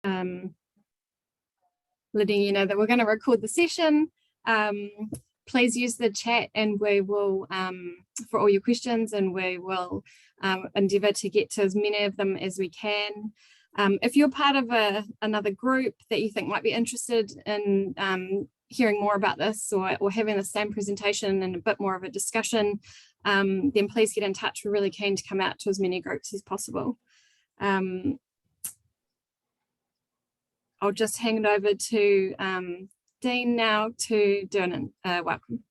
letting you know that we're going to record the session. Please use the chat and we will, for all your questions, and we will endeavour to get to as many of them as we can. If you're part of another group that you think might be interested in hearing more about this, or having the same presentation and a bit more of a discussion, then please get in touch. We're really keen to come out to as many groups as possible. I'll just hand it over to Dean now to do an welcome.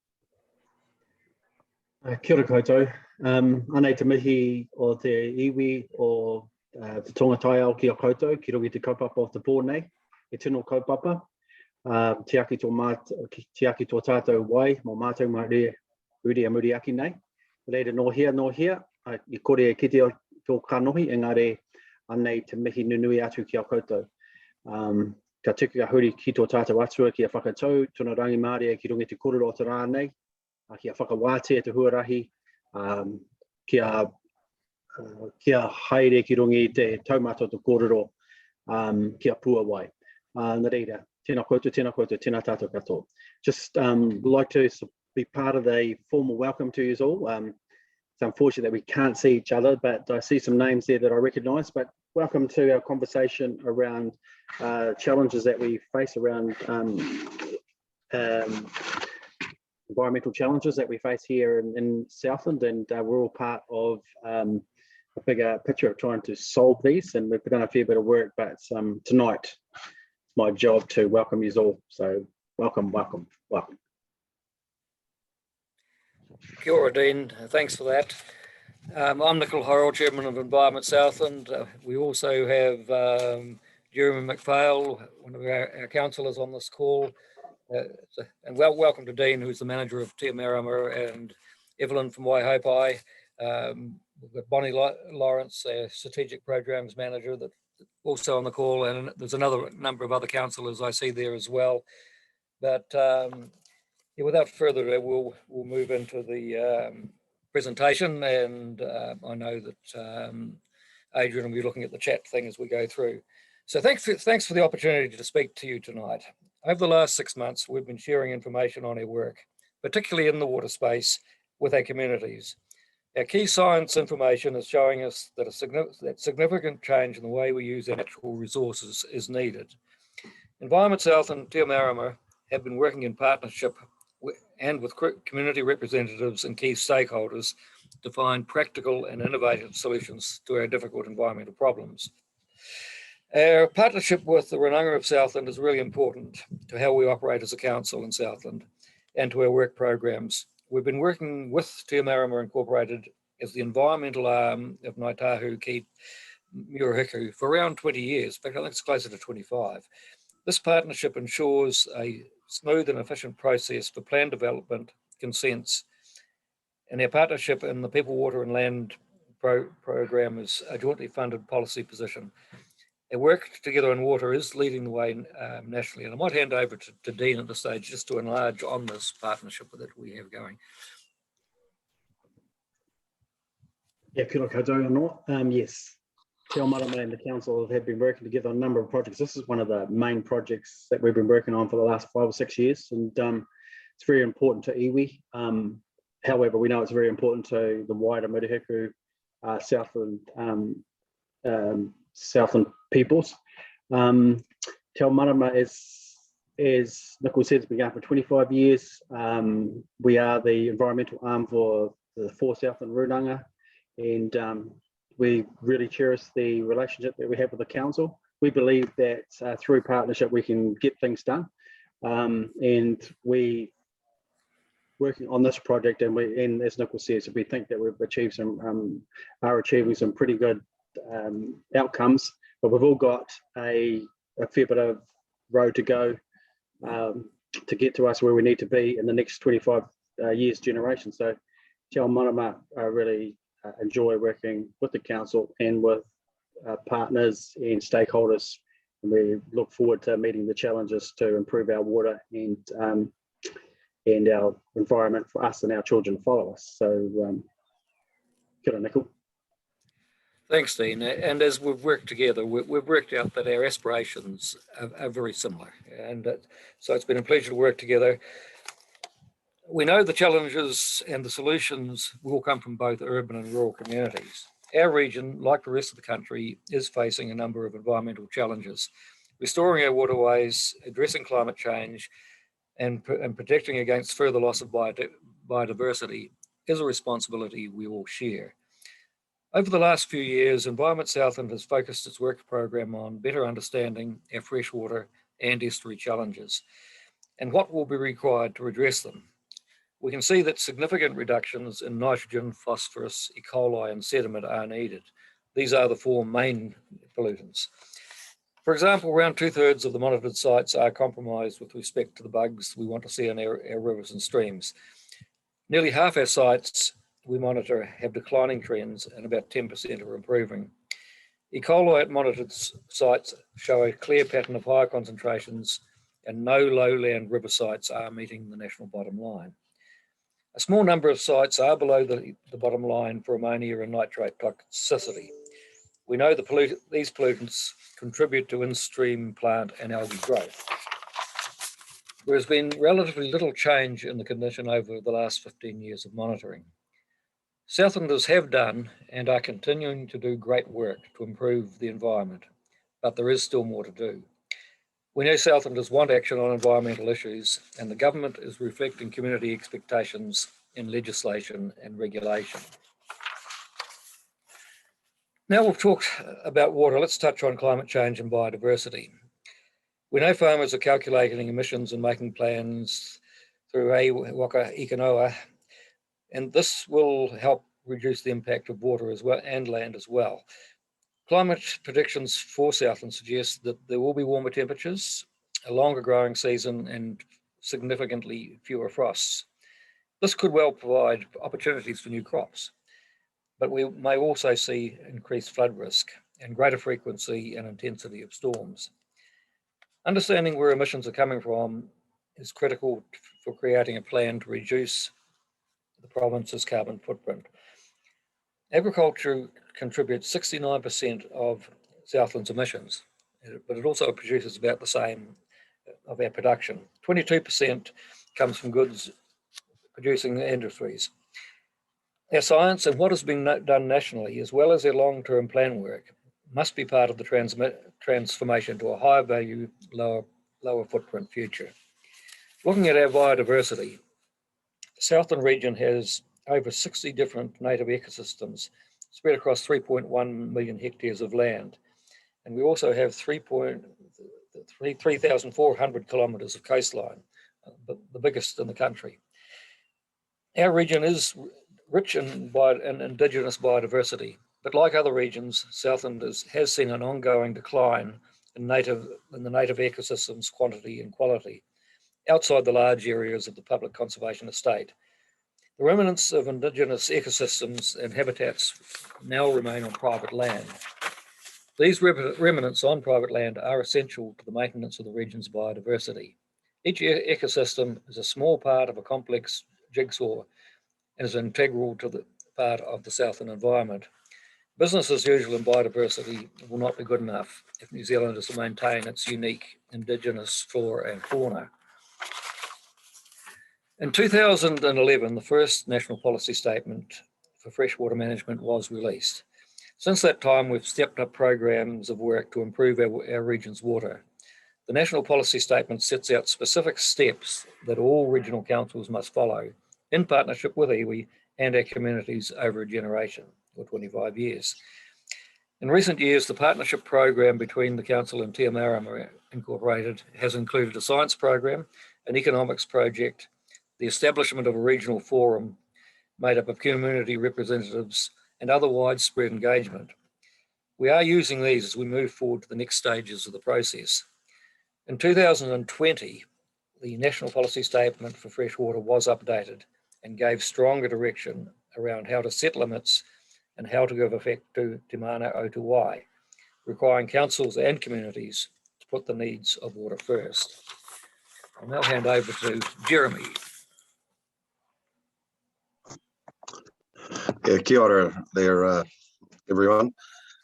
Kia ora koutou. Anei te mihi o te iwi o te tongatai ao ki a koutou, ki rongi te kaupapa o te pō nei, e tino kaupapa. Te aki tō tātou wai, mō mātou mai uri a muri aki nei. Reira no hea, I kore e kite o tō kanohi, engare anei te mihi nunui atu ki a koutou. Ka tuku a huri ki tō tātou atua ki a whakatau, tōna rangi Māori e ki rongi te kororo o te rānei, ki a whakawātea te huarahi, kia haere ki rongi te taumata o te kororo, kia pua wai. Nā reira, tēnā koutou, tēnā tātou katoa. Just like to be part of the formal welcome to you all. It's unfortunate that we can't see each other, but I see some names there that I recognise. But welcome to our conversation around challenges that we face around environmental challenges that we face here in Southland, and we're all part of a bigger picture of trying to solve these, and we've done a fair bit of work, but tonight it's my job to welcome you all. So welcome. Kia ora, Dean. Thanks for that. I'm Nicol Horrell, Chairman of Environment Southland. We also have Jeremy McPhail, one of our councillors on this call. And welcome to Dean, who's the manager of Te Marama, and Evelyn from Waihopai. We've got Bonnie Lawrence, our strategic programs manager, that also on the call, and there's another number of other councillors I see there as well. But yeah, without further ado, we'll move into the presentation, and I know that Adrian will be looking at the chat thing as we go through. So thanks for the opportunity to speak to you tonight. Over the last 6 months, we've been sharing information on our work, particularly in the water space, with our communities. Our key science information is showing us that significant change in the way we use our natural resources is needed. Environment South and Te Marama have been working in partnership and with community representatives and key stakeholders to find practical and innovative solutions to our difficult environmental problems. Our partnership with the Runanga of Southland is really important to how we operate as a council in Southland and to our work programs. We've been working with Te Marama Incorporated as the environmental arm of Ngāi Tahu ki Murihiku for around 20 years. In fact, I think it's closer to 25. This partnership ensures a smooth and efficient process for plan development, consents, and our partnership in the People, Water and Land program is a jointly funded policy position. Our work together in water is leading the way nationally, and I might hand over to Dean at this stage just to enlarge on this partnership that we have going. Yeah, kia ora koutou anō. Yes, Te Marama and the council have been working together on a number of projects. This is one of the main projects that we've been working on for the last 5 or 6 years, and it's very important to iwi. However, we know it's very important to the wider Murihiku, Southland peoples. Te Marama as Nicol said, it's been going for 25 years. We are the environmental arm for the 4 Southland Runanga, and we really cherish the relationship that we have with the council. We believe that through partnership we can get things done, and we working on this project, and as Nicol says, we think that we've achieved are achieving some pretty good outcomes, but we've all got a fair bit of road to go to get to us where we need to be in the next 25 years generation. So Te Marama really enjoy working with the council and with partners and stakeholders, and we look forward to meeting the challenges to improve our water and our environment for us and our children to follow us. So kia ora, Nicol. Thanks, Dean. And as we've worked together, we've worked out that our aspirations are very similar. And so it's been a pleasure to work together. We know the challenges and the solutions will come from both urban and rural communities. Our region, like the rest of the country, is facing a number of environmental challenges. Restoring our waterways, addressing climate change, and protecting against further loss of biodiversity is a responsibility we all share. Over the last few years, Environment Southland has focused its work program on better understanding our freshwater and estuary challenges and what will be required to address them. We can see that significant reductions in nitrogen, phosphorus, E. coli, and sediment are needed. These are the four main pollutants. For example, around 2/3 of the monitored sites are compromised with respect to the bugs we want to see in our rivers and streams. Nearly half our sites we monitor have declining trends and about 10% are improving. E. coli at monitored sites show a clear pattern of higher concentrations, and no lowland river sites are meeting the national bottom line. A small number of sites are below the bottom line for ammonia and nitrate toxicity. We know these pollutants contribute to in-stream plant and algae growth. There has been relatively little change in the condition over the last 15 years of monitoring. Southlanders have done and are continuing to do great work to improve the environment, but there is still more to do. We know Southlanders want action on environmental issues, and the government is reflecting community expectations in legislation and regulation. Now we've talked about water, let's touch on climate change and biodiversity. We know farmers are calculating emissions and making plans through Waka Ikanoa, and this will help reduce the impact of water as well and land as well. Climate predictions for Southland suggest that there will be warmer temperatures, a longer growing season, and significantly fewer frosts. This could well provide opportunities for new crops, but we may also see increased flood risk and greater frequency and intensity of storms. Understanding where emissions are coming from is critical for creating a plan to reduce the province's carbon footprint. Agriculture contributes 69% of Southland's emissions, but it also produces about the same of our production. 22% comes from goods producing industries. Our science and what has been done nationally, as well as our long-term plan work, must be part of the transformation to a higher value, lower footprint future. Looking at our biodiversity, the Southland region has over 60 different native ecosystems spread across 3.1 million hectares of land. And we also have 3,400 kilometres of coastline, the biggest in the country. Our region is rich in indigenous biodiversity, but like other regions, Southland has seen an ongoing decline in the native ecosystems quantity and quality outside the large areas of the public conservation estate. The remnants of indigenous ecosystems and habitats now remain on private land. These remnants on private land are essential to the maintenance of the region's biodiversity. Each ecosystem is a small part of a complex jigsaw and is integral to the part of the Southland environment. Business as usual in biodiversity will not be good enough if New Zealand is to maintain its unique indigenous flora and fauna. In 2011, the first National Policy Statement for Freshwater Management was released. Since that time, we've stepped up programs of work to improve our region's water. The National Policy Statement sets out specific steps that all regional councils must follow in partnership with iwi and our communities over a generation, or 25 years. In recent years, the partnership program between the council and Te Marama Incorporated has included a science program, an economics project, the establishment of a regional forum made up of community representatives and other widespread engagement. We are using these as we move forward to the next stages of the process. In 2020, the National Policy Statement for Freshwater was updated and gave stronger direction around how to set limits and how to give effect to Te Mana o Te Wai, requiring councils and communities to put the needs of water first. I'll now hand over to Jeremy. Yeah, kia ora there, everyone.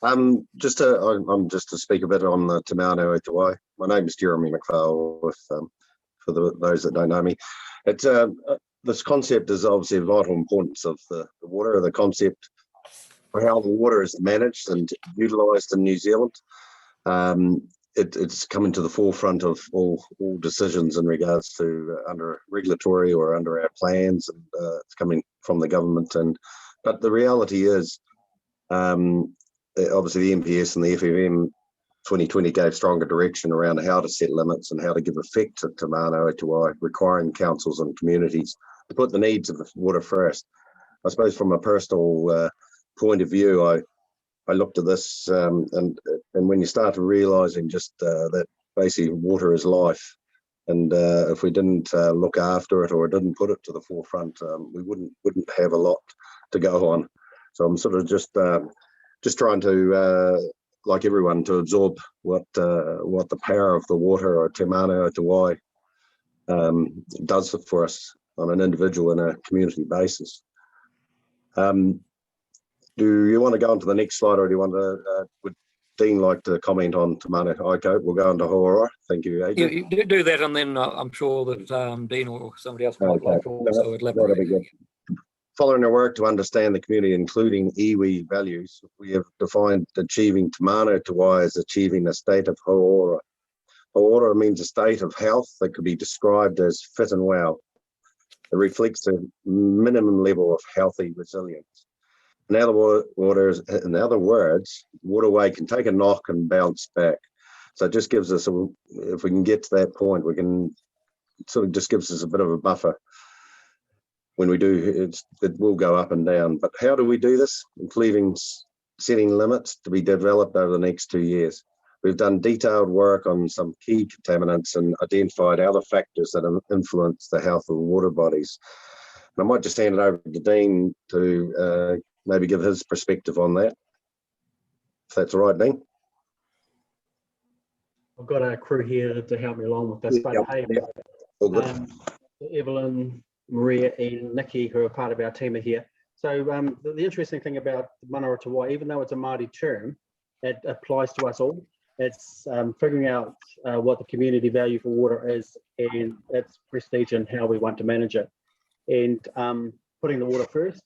I'm just to speak a bit on the Te Maunau Te Wai. My name is Jeremy McPhail. For those that don't know me, it's this concept is obviously of vital importance of the water. The concept for how the water is managed and utilised in New Zealand. It's coming to the forefront of all decisions in regards to under regulatory or under our plans, and it's coming from the government. But the reality is, obviously the MPS and the FFM 2020 gave stronger direction around how to set limits and how to give effect to Te Maunau Te Wai, requiring councils and communities to put the needs of the water first. I suppose from a personal point of view, I looked at this and when you start realising just that basically water is life, and if we didn't look after it or didn't put it to the forefront, we wouldn't have a lot to go on. So I'm sort of just trying to, like everyone, to absorb what the power of the water or Te Maunau Te Wai does for us on an individual and a community basis. Do you want to go on to the next slide, or do you want to, would Dean like to comment on Te Maunau Aiko? We'll go on to Haora. Thank you, Adrian. You do that, and then I'm sure that Dean or somebody else might like to also elaborate. That'll be good. Following our work to understand the community, including iwi values, we have defined achieving Te Maunau Te Wai as achieving a state of haora. Haora means a state of health that could be described as fit and well. It reflects a minimum level of healthy resilience. In other words, waterway can take a knock and bounce back. So it just gives us, if we can get to that point, we can sort of just gives us a bit of a buffer. When we do, it will go up and down. But how do we do this? Including setting limits to be developed over the next 2 years. We've done detailed work on some key contaminants and identified other factors that influence the health of the water bodies. And I might just hand it over to Dean to maybe give his perspective on that, if that's all right, Dean. I've got a crew here to help me along with this, but hey, All good. Evelyn, Maria and Nikki, who are part of our team, are here. So the interesting thing about Manawa Te Wai, even though it's a Māori term, it applies to us all. It's figuring out what the community value for water is and its prestige and how we want to manage it. And putting the water first,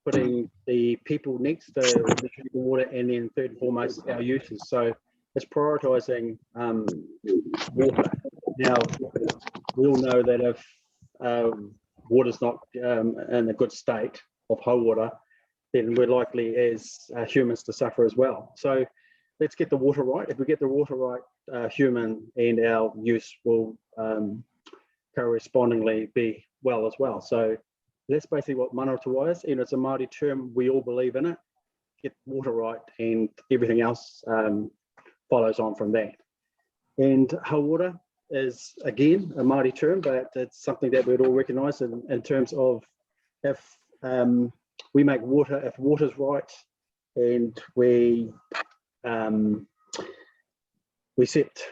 putting the people next to the water, and then third and foremost, our uses. So it's prioritising water. Now, we all know that if water's not in a good state of whole water, then we're likely as humans to suffer as well. So let's get the water right. If we get the water right, human and our use will correspondingly be well as well. So that's basically what Manawa Te Wai is. And it's a Māori term, we all believe in it. Get water right and everything else follows on from that. And Haora is again a Māori term, but it's something that we'd all recognise in terms of if we make water, if water's right, and we set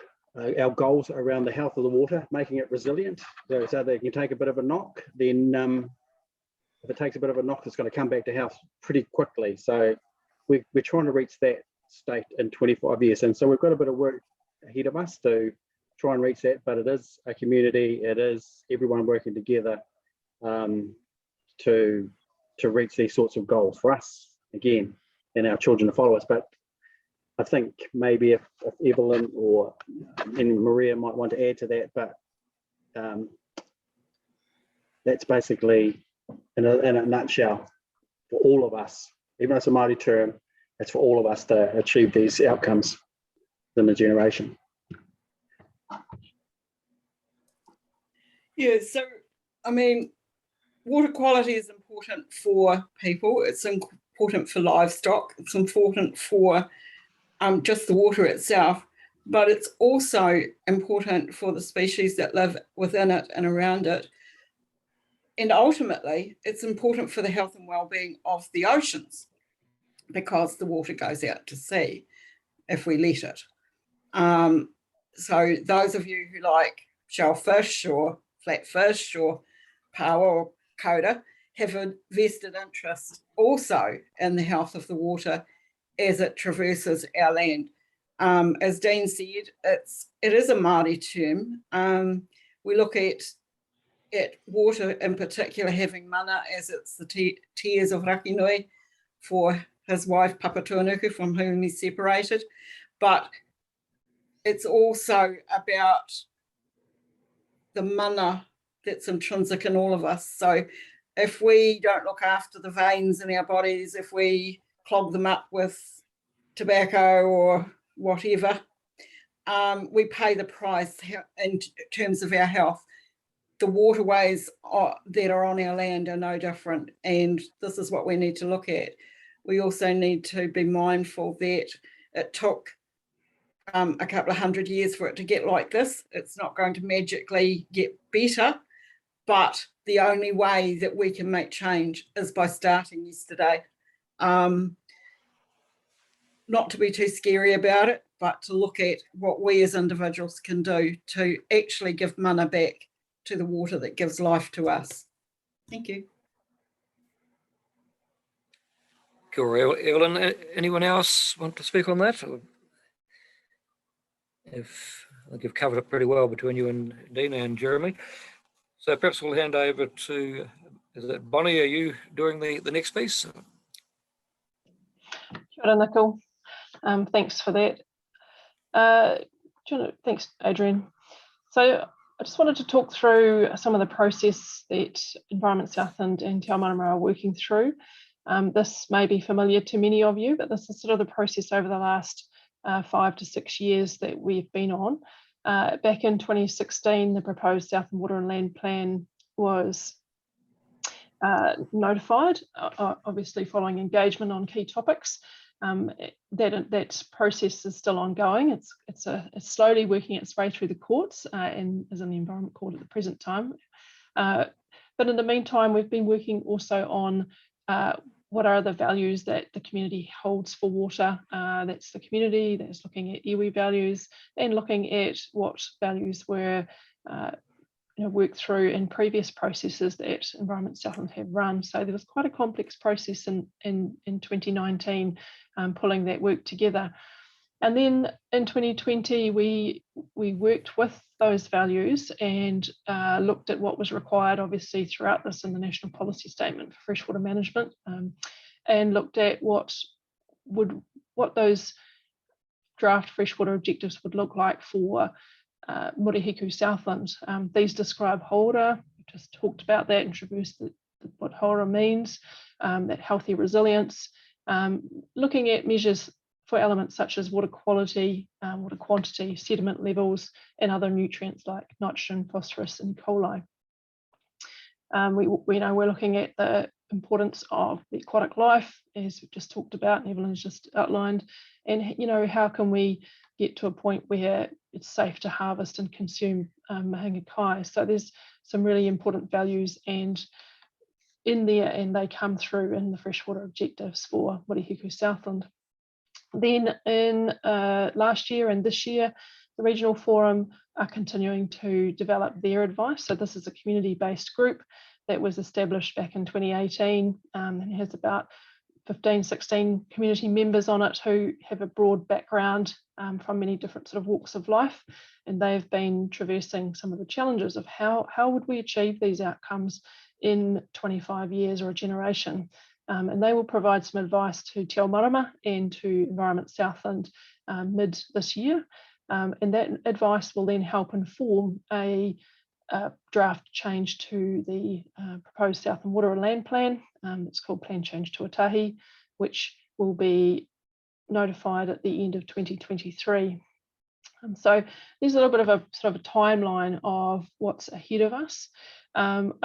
our goals around the health of the water, making it resilient, so they can take a bit of a knock, then if it takes a bit of a knock, it's going to come back to health pretty quickly. So we're trying to reach that state in 25 years. And so we've got a bit of work ahead of us to try and reach that, but it is a community, it is everyone working together to reach these sorts of goals for us, again, and our children to follow us. But I think maybe if Evelyn or and Maria might want to add to that, but that's basically in a nutshell for all of us. Even though it's a Māori term, it's for all of us to achieve these outcomes in the generation. Yeah, so I mean, water quality is important for people, it's important for livestock, it's important for just the water itself, but it's also important for the species that live within it and around it. And ultimately, it's important for the health and well-being of the oceans, because the water goes out to sea if we let it. So those of you who like shellfish or flatfish or paua or coda have a vested interest also in the health of the water as it traverses our land. As Dean said, it is a Māori term. We look at water in particular having mana, as it's the tears of Rakinui for his wife Papatuanuku, from whom he's separated, but it's also about the mana that's intrinsic in all of us. So if we don't look after the veins in our bodies, if we clog them up with tobacco or whatever, we pay the price in terms of our health. The waterways that are on our land are no different, and this is what we need to look at. We also need to be mindful that it took a couple of 100 years for it to get like this. It's not going to magically get better, but the only way that we can make change is by starting yesterday. Not to be too scary about it, but to look at what we as individuals can do to actually give mana back to the water that gives life to us. Thank you. Kia ora, Evelyn. Anyone else want to speak on that? I think you've covered it pretty well between you and Dina and Jeremy. So perhaps we'll hand over to, is it Bonnie, are you doing the next piece? Kia ora, Nicole. Thanks for that. Thanks, Adrian. So I just wanted to talk through some of the process that Environment Southland and Te Ao Marama are working through. This may be familiar to many of you, but this is sort of the process over the last 5 to 6 years that we've been on. Back in 2016, the proposed Southland Water and Land Plan was notified, obviously following engagement on key topics. That process is still ongoing. It's slowly working its way through the courts and is in the Environment Court at the present time. But in the meantime, we've been working also on what are the values that the community holds for water. That's the community that's looking at iwi values and looking at what values were worked through in previous processes that Environment Southland have run. So there was quite a complex process in 2019, pulling that work together. And then in 2020, we worked with those values and looked at what was required, obviously, throughout this in the National Policy Statement for Freshwater Management, and looked at what those draft freshwater objectives would look like for Murihiku Southland. These describe hora. We just talked about that, introduced what hora means, that healthy resilience, looking at measures for elements such as water quality, water quantity, sediment levels, and other nutrients like nitrogen, phosphorus, and coli. We know we're looking at the importance of the aquatic life, as we've just talked about and Evelyn's just outlined, and how can we get to a point where it's safe to harvest and consume mahinga kai. So there's some really important values and in there, and they come through in the freshwater objectives for Murihiku Southland. Then in last year and this year, the Regional Forum are continuing to develop their advice. So this is a community-based group that was established back in 2018 and has about 15, 16 community members on it who have a broad background from many different sort of walks of life. And they've been traversing some of the challenges of how would we achieve these outcomes in 25 years or a generation. And they will provide some advice to Te Ao Marama and to Environment Southland mid this year. And that advice will then help inform a draft change to the proposed Southland Water and Land Plan. It's called Plan Change Tuatahi, which will be notified at the end of 2023. So there's a little bit of a sort of a timeline of what's ahead of us.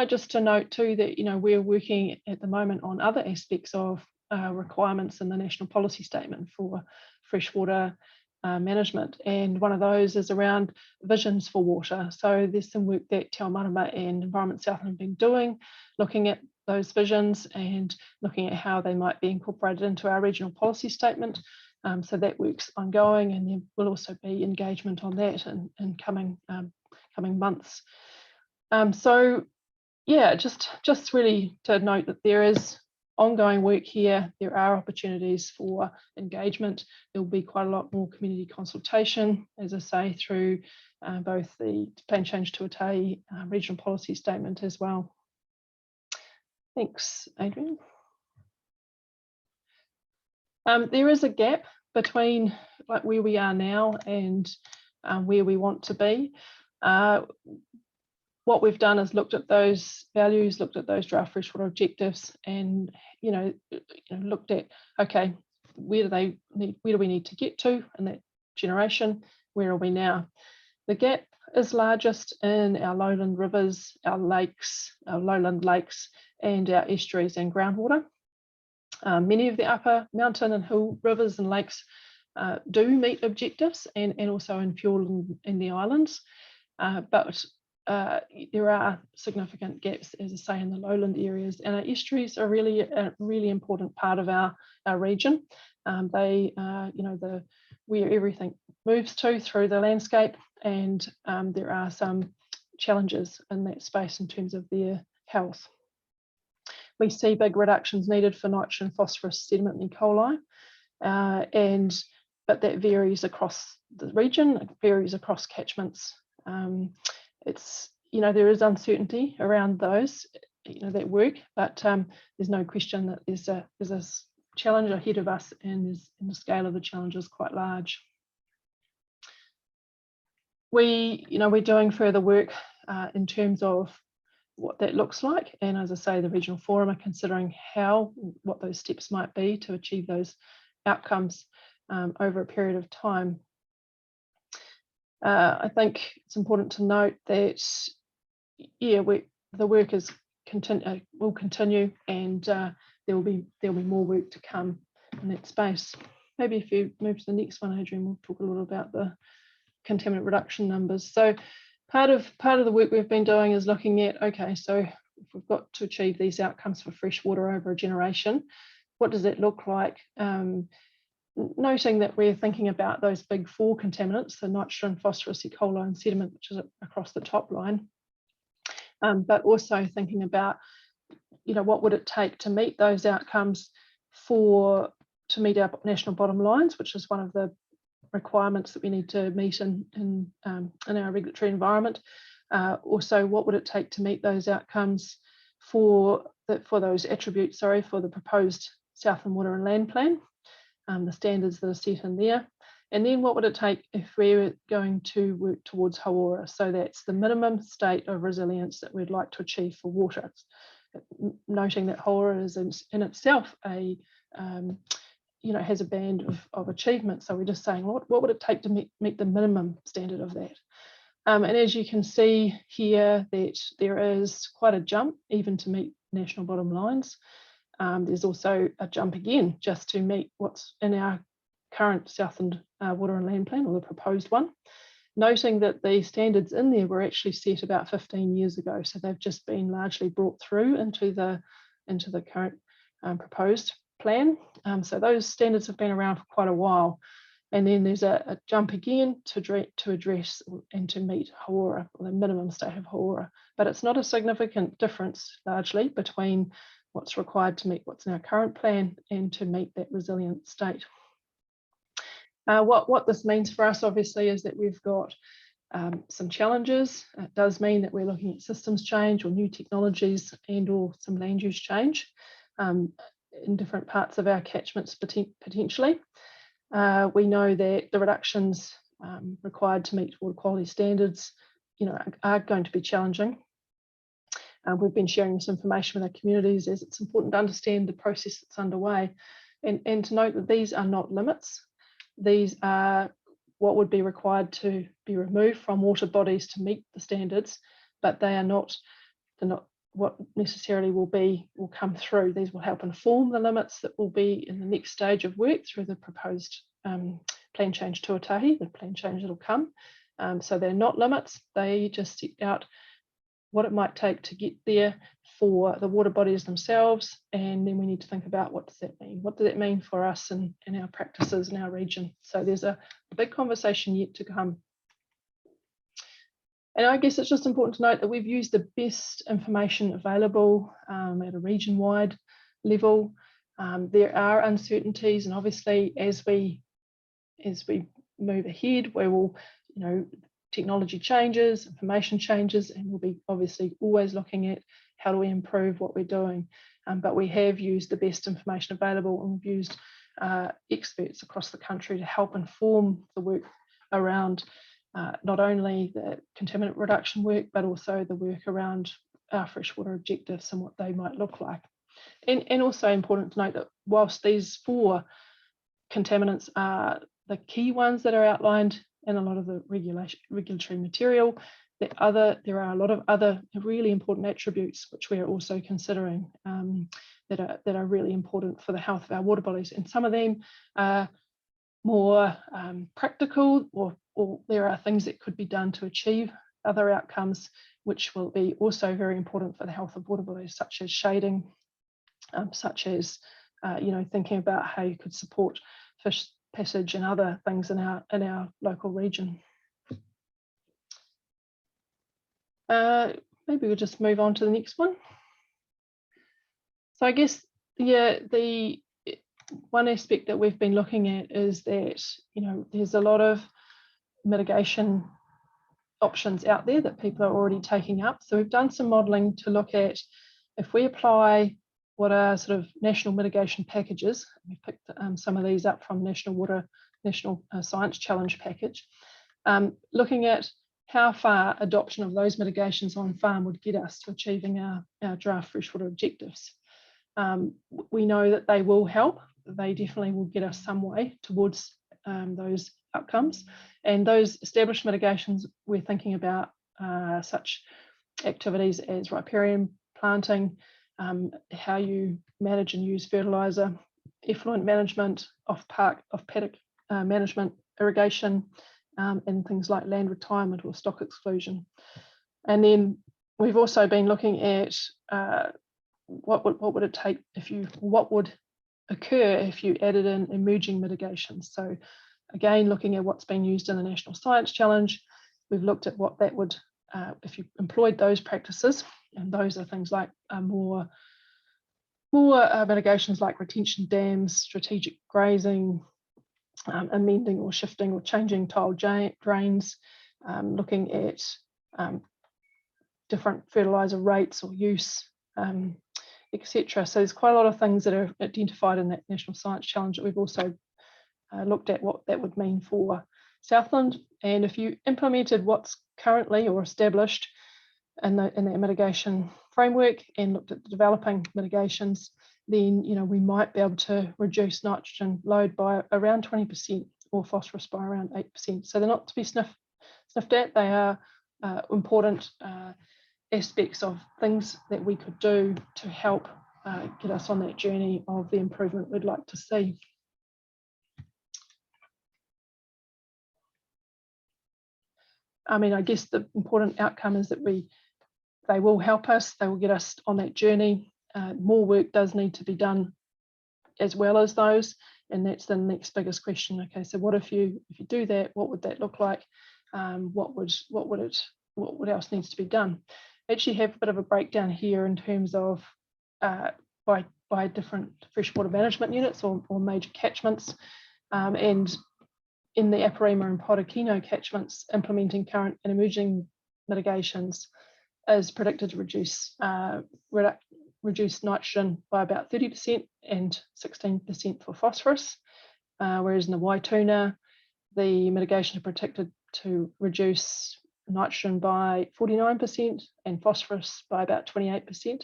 Just to note too that we're working at the moment on other aspects of requirements in the National Policy Statement for freshwater management, and one of those is around visions for water. So there's some work that Te Ao Marama and Environment Southland have been doing, looking at those visions and looking at how they might be incorporated into our regional policy statement. So that work's ongoing, and there will also be engagement on that in coming months. So yeah, just really to note that there is ongoing work here. There are opportunities for engagement. There will be quite a lot more community consultation, as I say, through both the Plan Change Tuatahi regional policy statement as well. Thanks, Adrian. There is a gap between like where we are now and where we want to be. What we've done is looked at those values, looked at those draft freshwater objectives, and looked at, okay, where do we need to get to in that generation? Where are we now? The gap is largest in our lowland rivers, our lakes, our lowland lakes, and our estuaries and groundwater. Many of the upper mountain and hill rivers and lakes do meet objectives, and also in Fjord and the islands, but there are significant gaps, as I say, in the lowland areas, and our estuaries are really a really important part of our region. They are, where everything moves to through the landscape, and there are some challenges in that space in terms of their health. We see big reductions needed for nitrogen, phosphorus, sediment, and E. coli, but that varies across the region, it varies across catchments. There is uncertainty around those, that work, but there's no question that there's a challenge ahead of us, and the scale of the challenge is quite large. We're doing further work in terms of what that looks like, and as I say, the regional forum are considering what those steps might be to achieve those outcomes over a period of time. I think it's important to note that the work will continue, and there will be more work to come in that space. Maybe if you move to the next one, Adrian, we'll talk a little about the contaminant reduction numbers. So part of the work we've been doing is looking at, okay, so if we've got to achieve these outcomes for freshwater over a generation, what does that look like? Noting that we're thinking about those big four contaminants, the nitrogen, phosphorus, E. coli, and sediment, which is across the top line, but also thinking about, what would it take to meet those outcomes to meet our national bottom lines, which is one of the requirements that we need to meet in our regulatory environment. Also, what would it take to meet those outcomes for those attributes, for the proposed Southland Water and Land Plan, the standards that are set in there. And then what would it take if we're going to work towards Hauora? So that's the minimum state of resilience that we'd like to achieve for water. Noting that Hauora is in itself has a band of achievement. So we're just saying, what would it take to meet the minimum standard of that? And as you can see here, that there is quite a jump even to meet national bottom lines. There's also a jump again just to meet what's in our current Southland Water and Land Plan, or the proposed one, noting that the standards in there were actually set about 15 years ago, so they've just been largely brought through into the current proposed plan. So those standards have been around for quite a while, and then there's a jump again to address and to meet Hauora, or the minimum state of Hauora, but it's not a significant difference largely between what's required to meet what's in our current plan and to meet that resilient state. What this means for us, obviously, is that we've got some challenges. It does mean that we're looking at systems change or new technologies or some land use change in different parts of our catchments potentially. We know that the reductions required to meet water quality standards, are going to be challenging. We've been sharing this information with our communities, as it's important to understand the process that's underway, and to note that these are not limits. These are what would be required to be removed from water bodies to meet the standards, but they're not what necessarily will come through. These will help inform the limits that will be in the next stage of work through the proposed Plan Change Tuatahi, the plan change that will come. So they're not limits, they just set out what it might take to get there for the water bodies themselves, and then we need to think about, what does that mean? What does that mean for us and our practices in our region? So there's a big conversation yet to come. And I guess it's just important to note that we've used the best information available at a region-wide level. There are uncertainties, and obviously as we move ahead, we will, technology changes, information changes, and we'll be obviously always looking at how do we improve what we're doing. But we have used the best information available, and we've used experts across the country to help inform the work around not only the contaminant reduction work, but also the work around our freshwater objectives and what they might look like. And also important to note that whilst these 4 contaminants are the key ones that are outlined in a lot of the regulatory material, there are a lot of other really important attributes which we are also considering that are really important for the health of our water bodies. And some of them are more practical, or there are things that could be done to achieve other outcomes, which will be also very important for the health of water bodies, such as shading, such as thinking about how you could support fish passage and other things in our local region. Maybe we'll just move on to the next one. So I guess, the one aspect that we've been looking at is that, there's a lot of mitigation options out there that people are already taking up. So we've done some modelling to look at if we apply what are sort of national mitigation packages. We've picked some of these up from National Science Challenge package, looking at how far adoption of those mitigations on farm would get us to achieving our draft freshwater objectives. We know that they will help. They definitely will get us some way towards those outcomes. And those established mitigations we're thinking about such activities as riparian planting, how you manage and use fertiliser, effluent management, off-paddock management, irrigation, and things like land retirement or stock exclusion. And then we've also been looking at what would it take what would occur if you added in emerging mitigations. So again, looking at what's been used in the National Science Challenge, we've looked at what that would, if you employed those practices, and those are things like more mitigations like retention dams, strategic grazing, amending or shifting or changing tile drains, looking at different fertiliser rates or use, etc. So there's quite a lot of things that are identified in that National Science Challenge that we've also looked at what that would mean for Southland. And if you implemented what's currently or established in that mitigation framework and looked at the developing mitigations, then we might be able to reduce nitrogen load by around 20% or phosphorus by around 8%. So they're not to be sniffed at. They are important aspects of things that we could do to help get us on that journey of the improvement we'd like to see. I mean, I guess the important outcome is that they will help us, they will get us on that journey. More work does need to be done as well as those, and that's the next biggest question. Okay, so what if you do that? What would that look like? What else needs to be done? I actually have a bit of a breakdown here in terms of by different freshwater management units or major catchments, and in the Aparima and Potakino catchments, implementing current and emerging mitigations is predicted to reduce nitrogen by about 30% and 16% for phosphorus, whereas in the Waituna, the mitigation is predicted to reduce nitrogen by 49% and phosphorus by about 28%,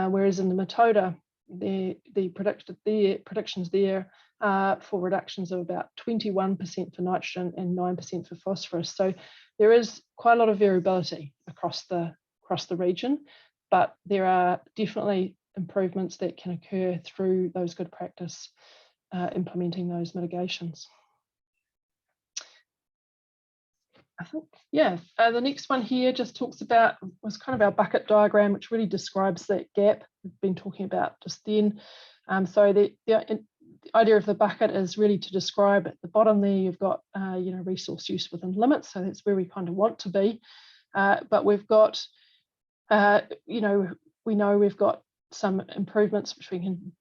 whereas in the Matoda, the predictions there are for reductions of about 21% for nitrogen and 9% for phosphorus. So there is quite a lot of variability across the region, but there are definitely improvements that can occur through those good practice implementing those mitigations. I think, yeah, the next one here just talks about, was kind of our bucket diagram, which really describes that gap we've been talking about just then. So the idea of the bucket is really to describe at the bottom there, you've got, resource use within limits. So that's where we kind of want to be. But we've got, we know we've got some improvements which we can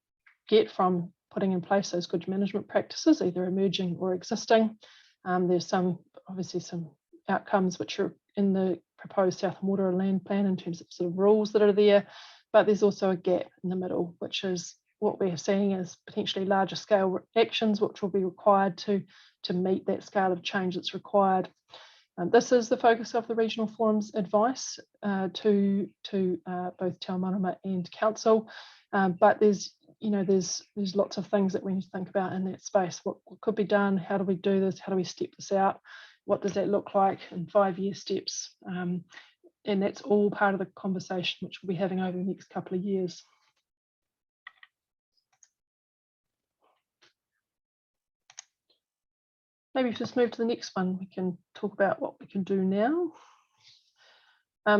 get from putting in place those good management practices, either emerging or existing. There's obviously some outcomes which are in the proposed Southland Water and Land Plan in terms of sort of rules that are there, but there's also a gap in the middle, which is what we're seeing as potentially larger scale actions which will be required to meet that scale of change that's required. This is the focus of the Regional Forum's advice to both Te Marama and Council, but there's lots of things that we need to think about in that space. What could be done? How do we do this? How do we step this out? What does that look like in 5-year steps? And that's all part of the conversation which we'll be having over the next couple of years. Maybe just move to the next one. We can talk about what we can do now.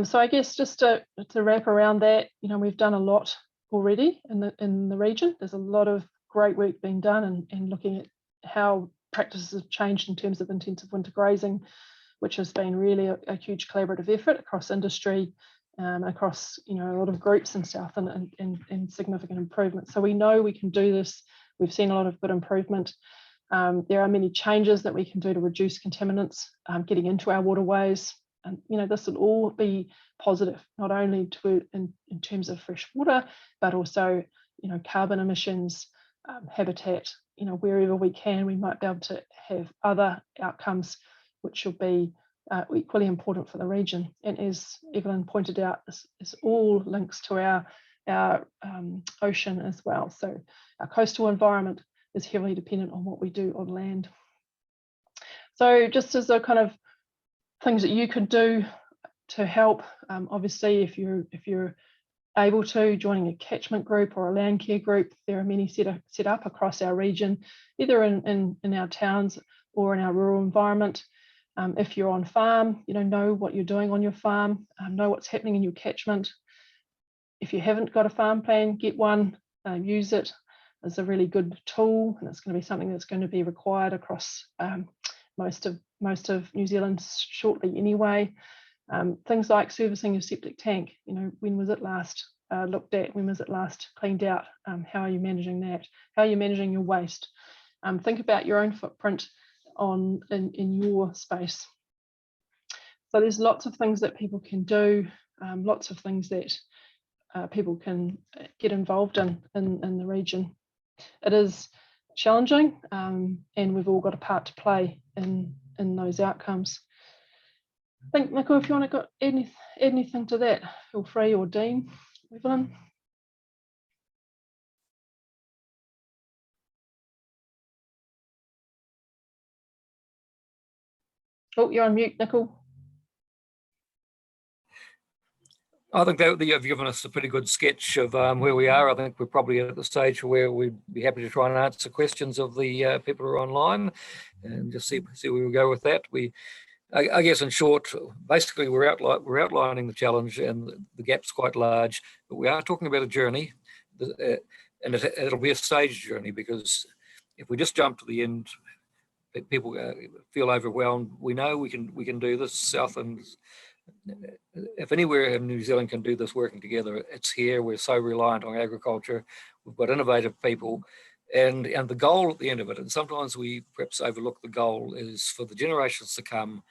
So I guess just to wrap around that, we've done a lot already in the region. There's a lot of great work being done and looking at how practices have changed in terms of intensive winter grazing, which has been really a huge collaborative effort across industry, across a lot of groups in Southland and significant improvement. So we know we can do this. We've seen a lot of good improvement. There are many changes that we can do to reduce contaminants getting into our waterways. And this will all be positive, not only in terms of fresh water, but also carbon emissions, habitat. Wherever we can, we might be able to have other outcomes which will be equally important for the region. And as Evelyn pointed out, this all links to our ocean as well. So our coastal environment is heavily dependent on what we do on land. So just as a kind of things that you could do to help, obviously if you're able to, joining a catchment group or a land care group, there are many set up across our region, either in our towns or in our rural environment. If you're on farm, know what you're doing on your farm, know what's happening in your catchment. If you haven't got a farm plan, get one, use it. It's a really good tool, and it's going to be something that's going to be required across most of New Zealand shortly anyway. Things like servicing your septic tank. When was it last looked at? When was it last cleaned out? How are you managing that? How are you managing your waste? Think about your own footprint in your space. So there's lots of things that people can do, lots of things that people can get involved in the region. It is challenging, and we've all got a part to play in those outcomes. I think, Nico, if you want to add anything to that, feel free, or Dean, Evelyn. Oh, you're on mute, Nicole. I think that you've given us a pretty good sketch of where we are. I think we're probably at the stage where we'd be happy to try and answer questions of the people who are online, and just see where we go with that. I guess in short, basically we're outlining the challenge, and the gap's quite large, but we are talking about a journey, and it'll be a staged journey, because if we just jump to the end, people feel overwhelmed. We know we can do this. Southland, if anywhere in New Zealand can do this working together, it's here. We're so reliant on agriculture. We've got innovative people, and the goal at the end of it, and sometimes we perhaps overlook the goal, is for the generations to come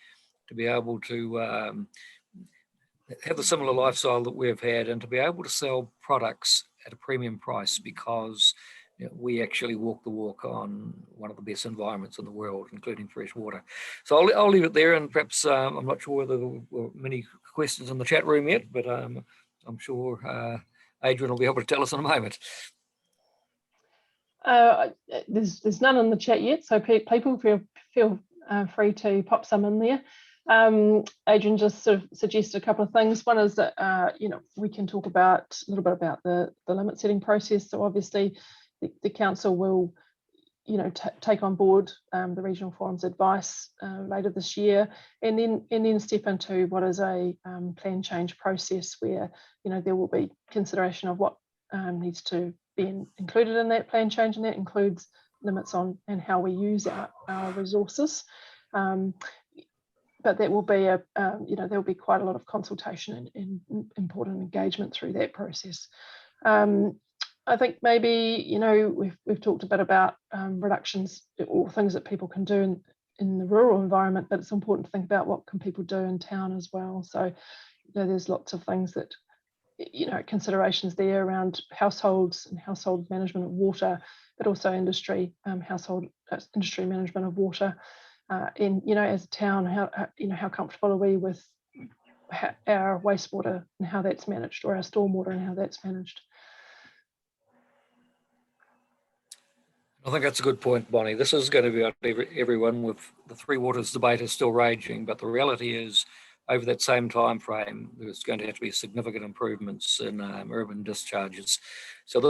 to be able to have a similar lifestyle that we've had, and to be able to sell products at a premium price, because we actually walk the walk on one of the best environments in the world, including fresh water. So I'll leave it there, and perhaps I'm not sure whether there were many questions in the chat room yet, but I'm sure Adrian will be able to tell us in a moment. There's none in the chat yet, so people feel free to pop some in there. Adrian just sort of suggested a couple of things. One is that we can talk a little bit about the limit setting process. So obviously the council will take on board the Regional Forum's advice later this year, and then step into what is a plan change process, where there will be consideration of what needs to be included in that plan change, and that includes limits on and how we use our resources. But that will be there will be quite a lot of consultation and important engagement through that process. I think maybe, you know, we've talked a bit about reductions or things that people can do in the rural environment, but it's important to think about what can people do in town as well. So, you know, there's lots of things that, you know, considerations there around households and household management of water, but also industry, industry management of water. In, you know, as a town, how comfortable are we with our wastewater and how that's managed, or our stormwater and how that's managed? I think that's a good point, Bonnie. This is going to be on everyone. With the Three Waters debate is still raging, but the reality is, over that same time frame, there's going to have to be significant improvements in urban discharges. So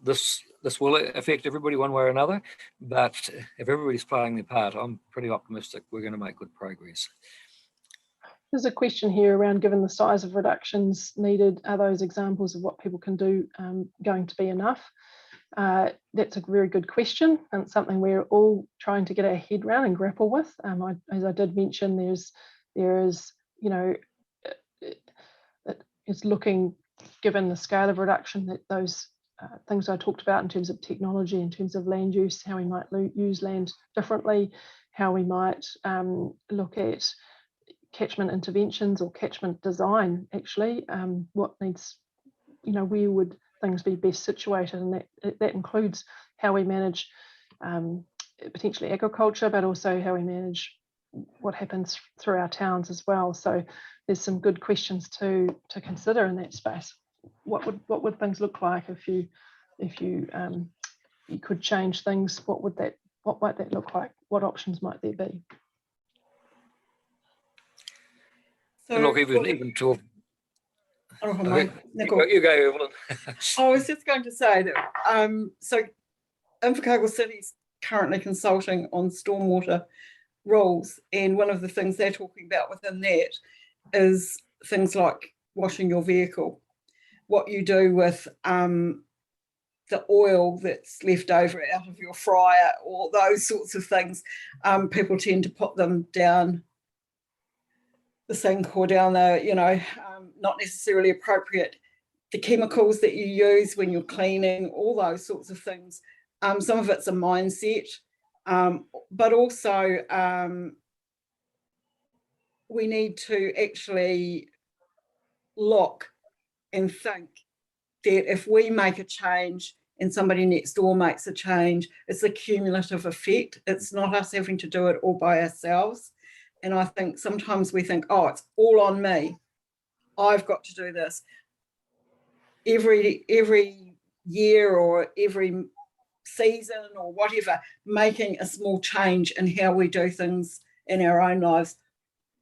this will affect everybody one way or another, but if everybody's playing their part, I'm pretty optimistic we're going to make good progress. There's a question here around, given the size of reductions needed, are those examples of what people can do going to be enough? That's a very good question, and something we're all trying to get our head around and grapple with. As I did mention, there is, you know, it's looking, given the scale of reduction, that those things I talked about in terms of technology, in terms of land use, how we might use land differently, how we might look at catchment interventions or catchment design, actually, what needs, you know, where would things be best situated, and that includes how we manage potentially agriculture, but also how we manage what happens through our towns as well. So there's some good questions to consider in that space. What would things look like if you could change things? What might that look like? What options might there be? So, look, even to Nicole. You go, Evelyn. I was just going to say that so Invercargill City's currently consulting on stormwater rules, and one of the things they're talking about within that is things like washing your vehicle, what you do with the oil that's left over out of your fryer, or those sorts of things. People tend to put them down the sink or down the, you know, not necessarily appropriate. The chemicals that you use when you're cleaning, all those sorts of things. Some of it's a mindset, but also we need to actually look and think that if we make a change and somebody next door makes a change, it's a cumulative effect. It's not us having to do it all by ourselves. And I think sometimes we think, oh, it's all on me. I've got to do this. Every year or every season or whatever, making a small change in how we do things in our own lives.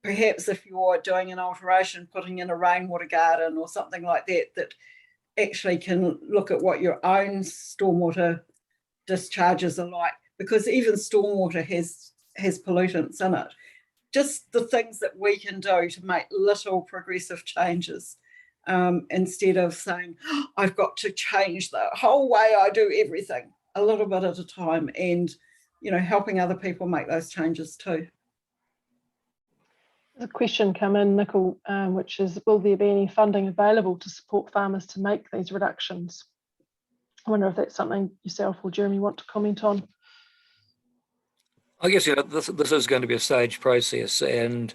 Perhaps if you're doing an alteration, putting in a rainwater garden or something like that, that actually can look at what your own stormwater discharges are like, because even stormwater has pollutants in it. Just the things that we can do to make little progressive changes, instead of saying, oh, I've got to change the whole way I do everything, a little bit at a time, and, you know, helping other people make those changes too. There's a question come in, Nicole, which is, will there be any funding available to support farmers to make these reductions? I wonder if that's something yourself or Jeremy want to comment on. I guess, you know, this is going to be a staged process, and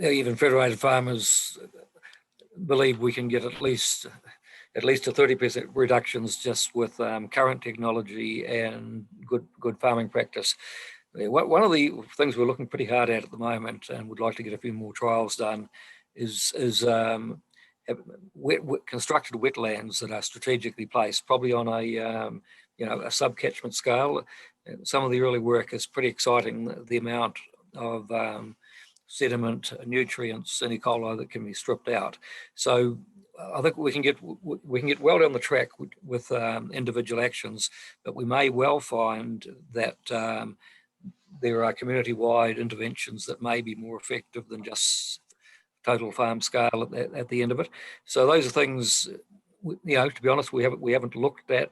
even federated farmers believe we can get at least a 30% reductions just with current technology and good farming practice. One of the things we're looking pretty hard at the moment, and would like to get a few more trials done, is constructed wetlands that are strategically placed, probably on a sub-catchment scale. Some of the early work is pretty exciting. The amount of sediment, nutrients, and E. coli that can be stripped out. So I think we can get well down the track with individual actions, but we may well find that there are community-wide interventions that may be more effective than just total farm scale at the end of it. So those are things, you know, to be honest, we haven't looked at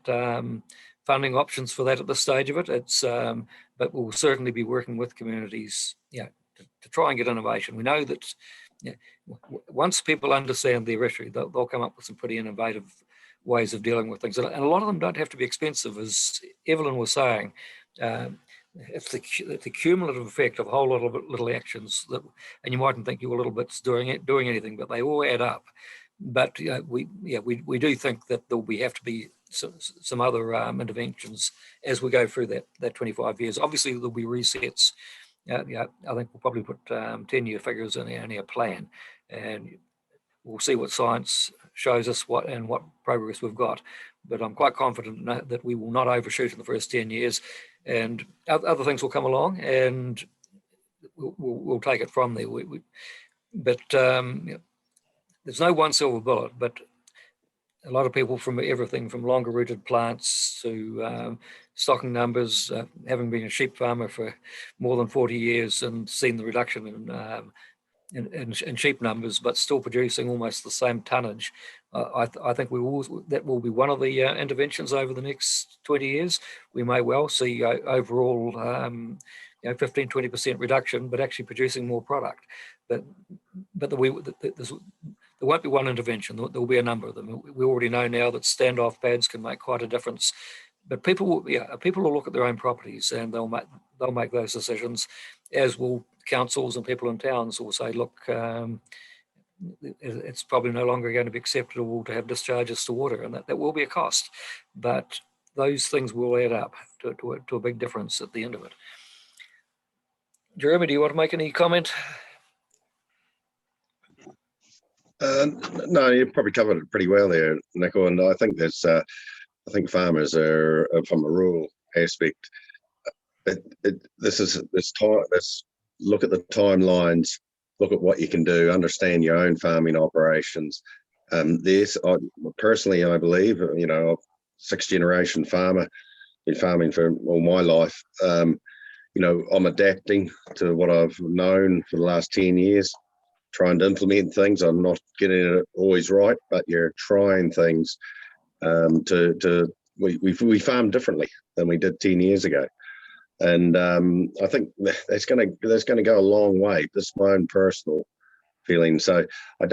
funding options for that at this stage of it. It's but we'll certainly be working with communities, you know, to try and get innovation. We know that, you know, once people understand their issue, they'll come up with some pretty innovative ways of dealing with things. And a lot of them don't have to be expensive, as Evelyn was saying. It's the cumulative effect of a whole lot of little actions that, and you mightn't think your little bits doing anything, but they all add up. But we do think that there'll have to be some other interventions as we go through that 25 years. Obviously, there'll be resets. I think we'll probably put 10-year figures in our plan, and we'll see what science shows us what progress we've got. But I'm quite confident that we will not overshoot in the first 10 years, and other things will come along, and we'll take it from there. But there's no one silver bullet, but a lot of people from everything from longer rooted plants to stocking numbers, having been a sheep farmer for more than 40 years and seen the reduction in sheep numbers, but still producing almost the same tonnage. I think that will be one of the interventions over the next 20 years. We may well see overall 15-20% reduction, but actually producing more product. But there won't be one intervention. There will be a number of them. We already know now that standoff pads can make quite a difference. But people will look at their own properties, and they'll make those decisions, as will councils and people in towns will say, look, it's probably no longer going to be acceptable to have discharges to water, and that will be a cost. But those things will add up to a big difference at the end of it. Jeremy, do you want to make any comment? No, you probably covered it pretty well there, Nico. And I think I think farmers are, from a rural aspect, this time. Let's look at the timelines, look at what you can do, understand your own farming operations. Personally, I believe, sixth generation farmer, been farming for all my life. I'm adapting to what I've known for the last 10 years, trying to implement things. I'm not getting it always right, but you're trying things. We farm differently than we did 10 years ago, and I think that's going to go a long way. This is my own personal feeling. So I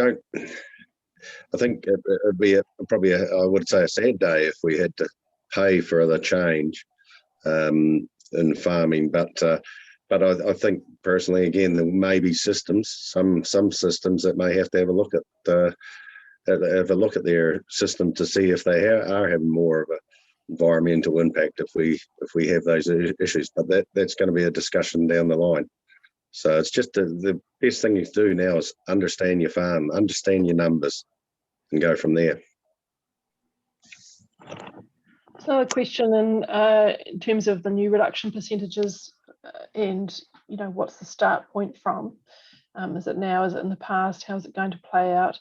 think it'd be probably I would say a sad day if we had to pay for the change in farming, but I think personally, again, there may be systems, some systems that may have to have a look at their system to see if they are having more of an environmental impact if we have those issues. But that's going to be a discussion down the line. So it's just the best thing you can do now is understand your farm, understand your numbers, and go from there. So a question in terms of the new reduction percentages, and what's the start point from? Is it now? Is it in the past? How's it going to play out?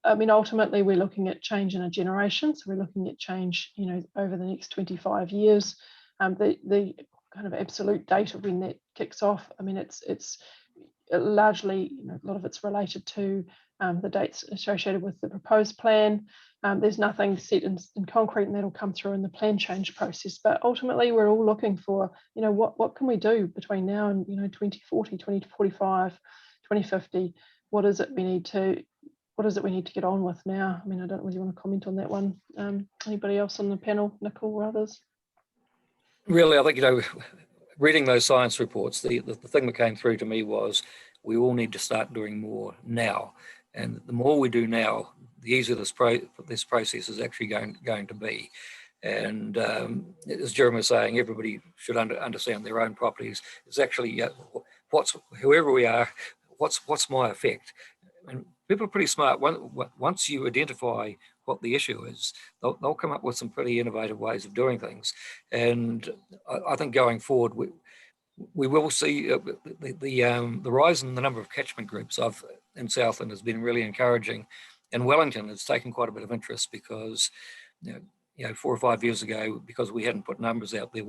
I mean, ultimately, we're looking at change in a generation. So we're looking at change, over the next 25 years. The kind of absolute date of when that kicks off, I mean, it's largely, a lot of it's related to the dates associated with the proposed plan. There's nothing set in concrete, and that'll come through in the plan change process. But ultimately, we're all looking for, what can we do between now and 2040, 2045, 2050? What is it we need to get on with now? I mean, I don't really want to comment on that one. Anybody else on the panel, Nicole or others? Really, I think, reading those science reports, the thing that came through to me was we all need to start doing more now. And the more we do now, the easier this process is actually going to be. And as Jeremy was saying, everybody should understand their own properties. It's actually whoever we are, what's my effect? And people are pretty smart. Once you identify what the issue is, they'll come up with some pretty innovative ways of doing things. And I think going forward, we will see the rise in the number of catchment groups in Southland has been really encouraging. And Wellington has taken quite a bit of interest because, 4 or 5 years ago, because we hadn't put numbers out there,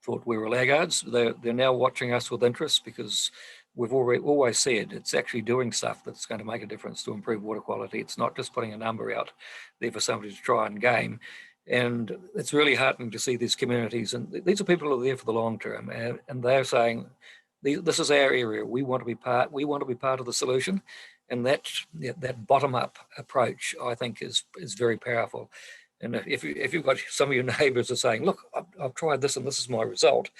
thought we were laggards. They're now watching us with interest because we've always said it's actually doing stuff that's going to make a difference to improve water quality. It's not just putting a number out there for somebody to try and game. And it's really heartening to see these communities, and these are people who are there for the long term, and they're saying, this is our area. We want to be part of the solution, and that bottom-up approach, I think, is very powerful. And if you've got some of your neighbours are saying, look, I've tried this and this is my result,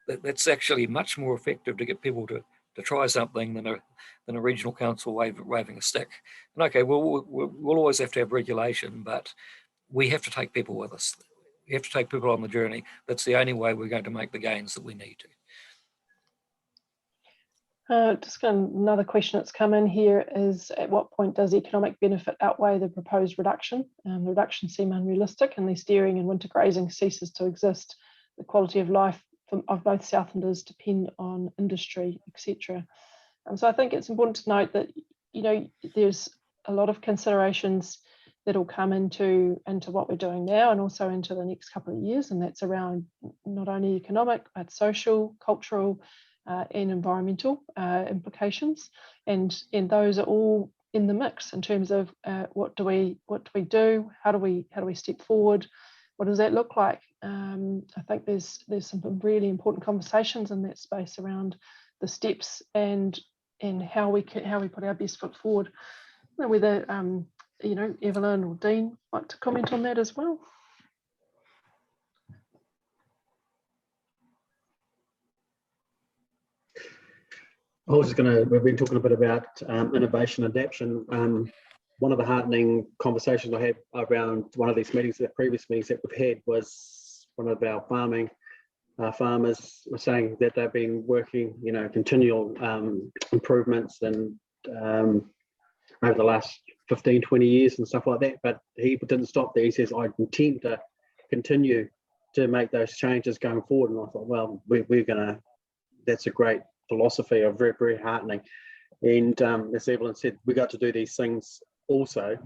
that's actually much more effective to get people to try something than a regional council waving a stick. And okay, we'll always have to have regulation, but we have to take people with us. We have to take people on the journey. That's the only way we're going to make the gains that we need to. Just another question that's come in here is, at what point does economic benefit outweigh the proposed reduction? The reduction seem unrealistic, and the steering and winter grazing ceases to exist. The quality of life of both Southlanders depend on industry, etc. So I think it's important to note that, you know, there's a lot of considerations that will come into what we're doing now and also into the next couple of years, and that's around not only economic but social, cultural, and environmental implications, and those are all in the mix in terms of what do we do, how do we step forward, what does that look like? I think there's some really important conversations in that space around the steps and how we put our best foot forward. I don't know whether you know, Evelyn or Dean like to comment on that as well. We've been talking a bit about innovation adaptation. One of the heartening conversations I had around one of these meetings, the previous meetings that we've had, was one of our farmers were saying that they've been working, you know, continual improvements and over the last 15, 20 years and stuff like that, but he didn't stop there. He says, I intend to continue to make those changes going forward. And I thought, well, that's a great philosophy, of very, very heartening. And as Evelyn said, we got to do these things also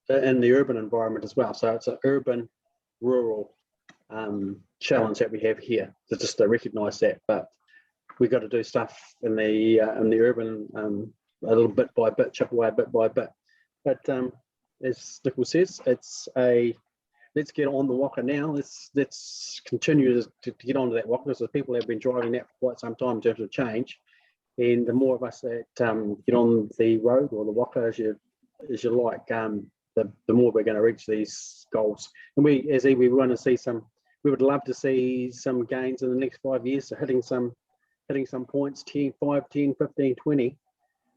in the urban environment as well. So it's an urban, rural challenge that we have here, to just to recognise that. But we got to do stuff in the urban a little bit by bit, chip away bit by bit. But as Nicole says, it's let's get on the Waka now. Let's continue to get onto that Waka, because people have been driving that for quite some time in terms of change. And the more of us that get on the road or the Waka, as you like, the more we're going to reach these goals. And we, as iwi, we would love to see some gains in the next 5 years, so hitting some points, 10, 5, 10, 15, 20,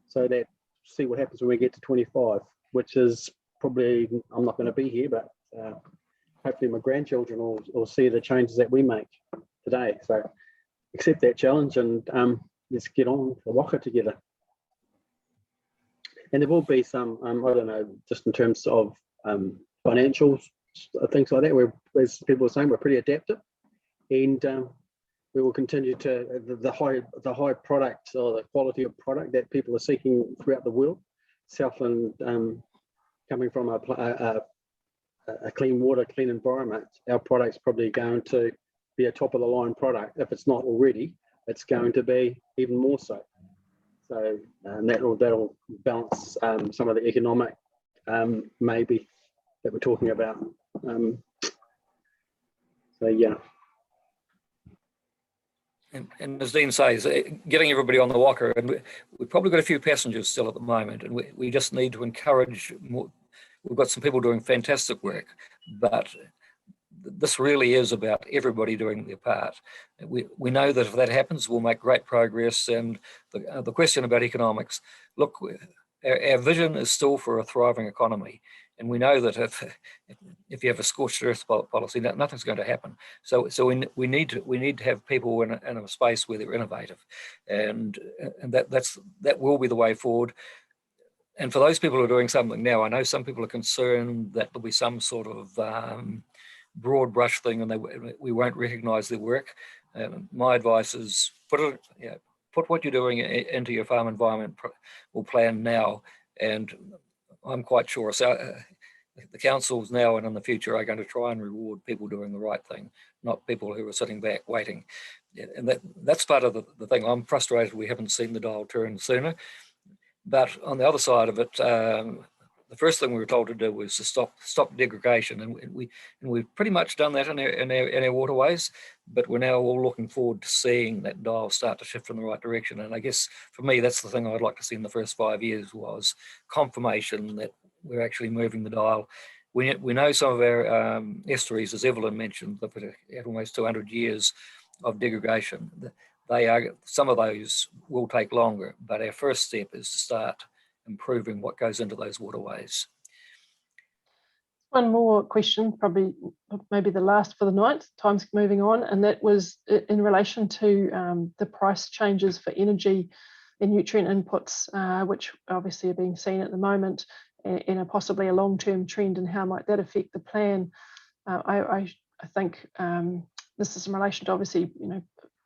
so that see what happens when we get to 25, which is probably, I'm not going to be here, but hopefully my grandchildren will see the changes that we make today. So accept that challenge and let's get on the Waka together. And there will be some, I don't know, just in terms of financials, things like that, where, as people are saying, we're pretty adaptive, and we will continue to the high product, or the quality of product that people are seeking throughout the world. Southland, coming from a clean water, clean environment, our product's probably going to be a top of the line product. If it's not already, it's going to be even more so. So that'll balance some of the economic maybe that we're talking about. So yeah. And as Dean says, getting everybody on the Waka, and we've probably got a few passengers still at the moment, and we just need to encourage more. We've got some people doing fantastic work, but this really is about everybody doing their part. We know that if that happens, we'll make great progress. And the question about economics, look, our vision is still for a thriving economy. And we know that if you have a scorched earth policy, nothing's going to happen. So we need to have people in a space where they're innovative, and that will be the way forward. And for those people who are doing something now, I know some people are concerned that there'll be some sort of broad brush thing, and we won't recognise their work. My advice is put what you're doing into your farm environment or plan now, and I'm quite sure the councils now and in the future are going to try and reward people doing the right thing, not people who are sitting back waiting. And that's part of the thing. I'm frustrated we haven't seen the dial turn sooner. But on the other side of it, the first thing we were told to do was to stop degradation, and we've pretty much done that in our waterways. But we're now all looking forward to seeing that dial start to shift in the right direction. And I guess for me, that's the thing I'd like to see in the first 5 years, was confirmation that we're actually moving the dial. We know some of our estuaries, as Evelyn mentioned, that had almost 200 years of degradation. Some of those will take longer, but our first step is to start improving what goes into those waterways. One more question, probably maybe the last for the night, time's moving on, and that was in relation to the price changes for energy and nutrient inputs, which obviously are being seen at the moment in possibly a long-term trend, and how might that affect the plan? I think this is in relation to, obviously,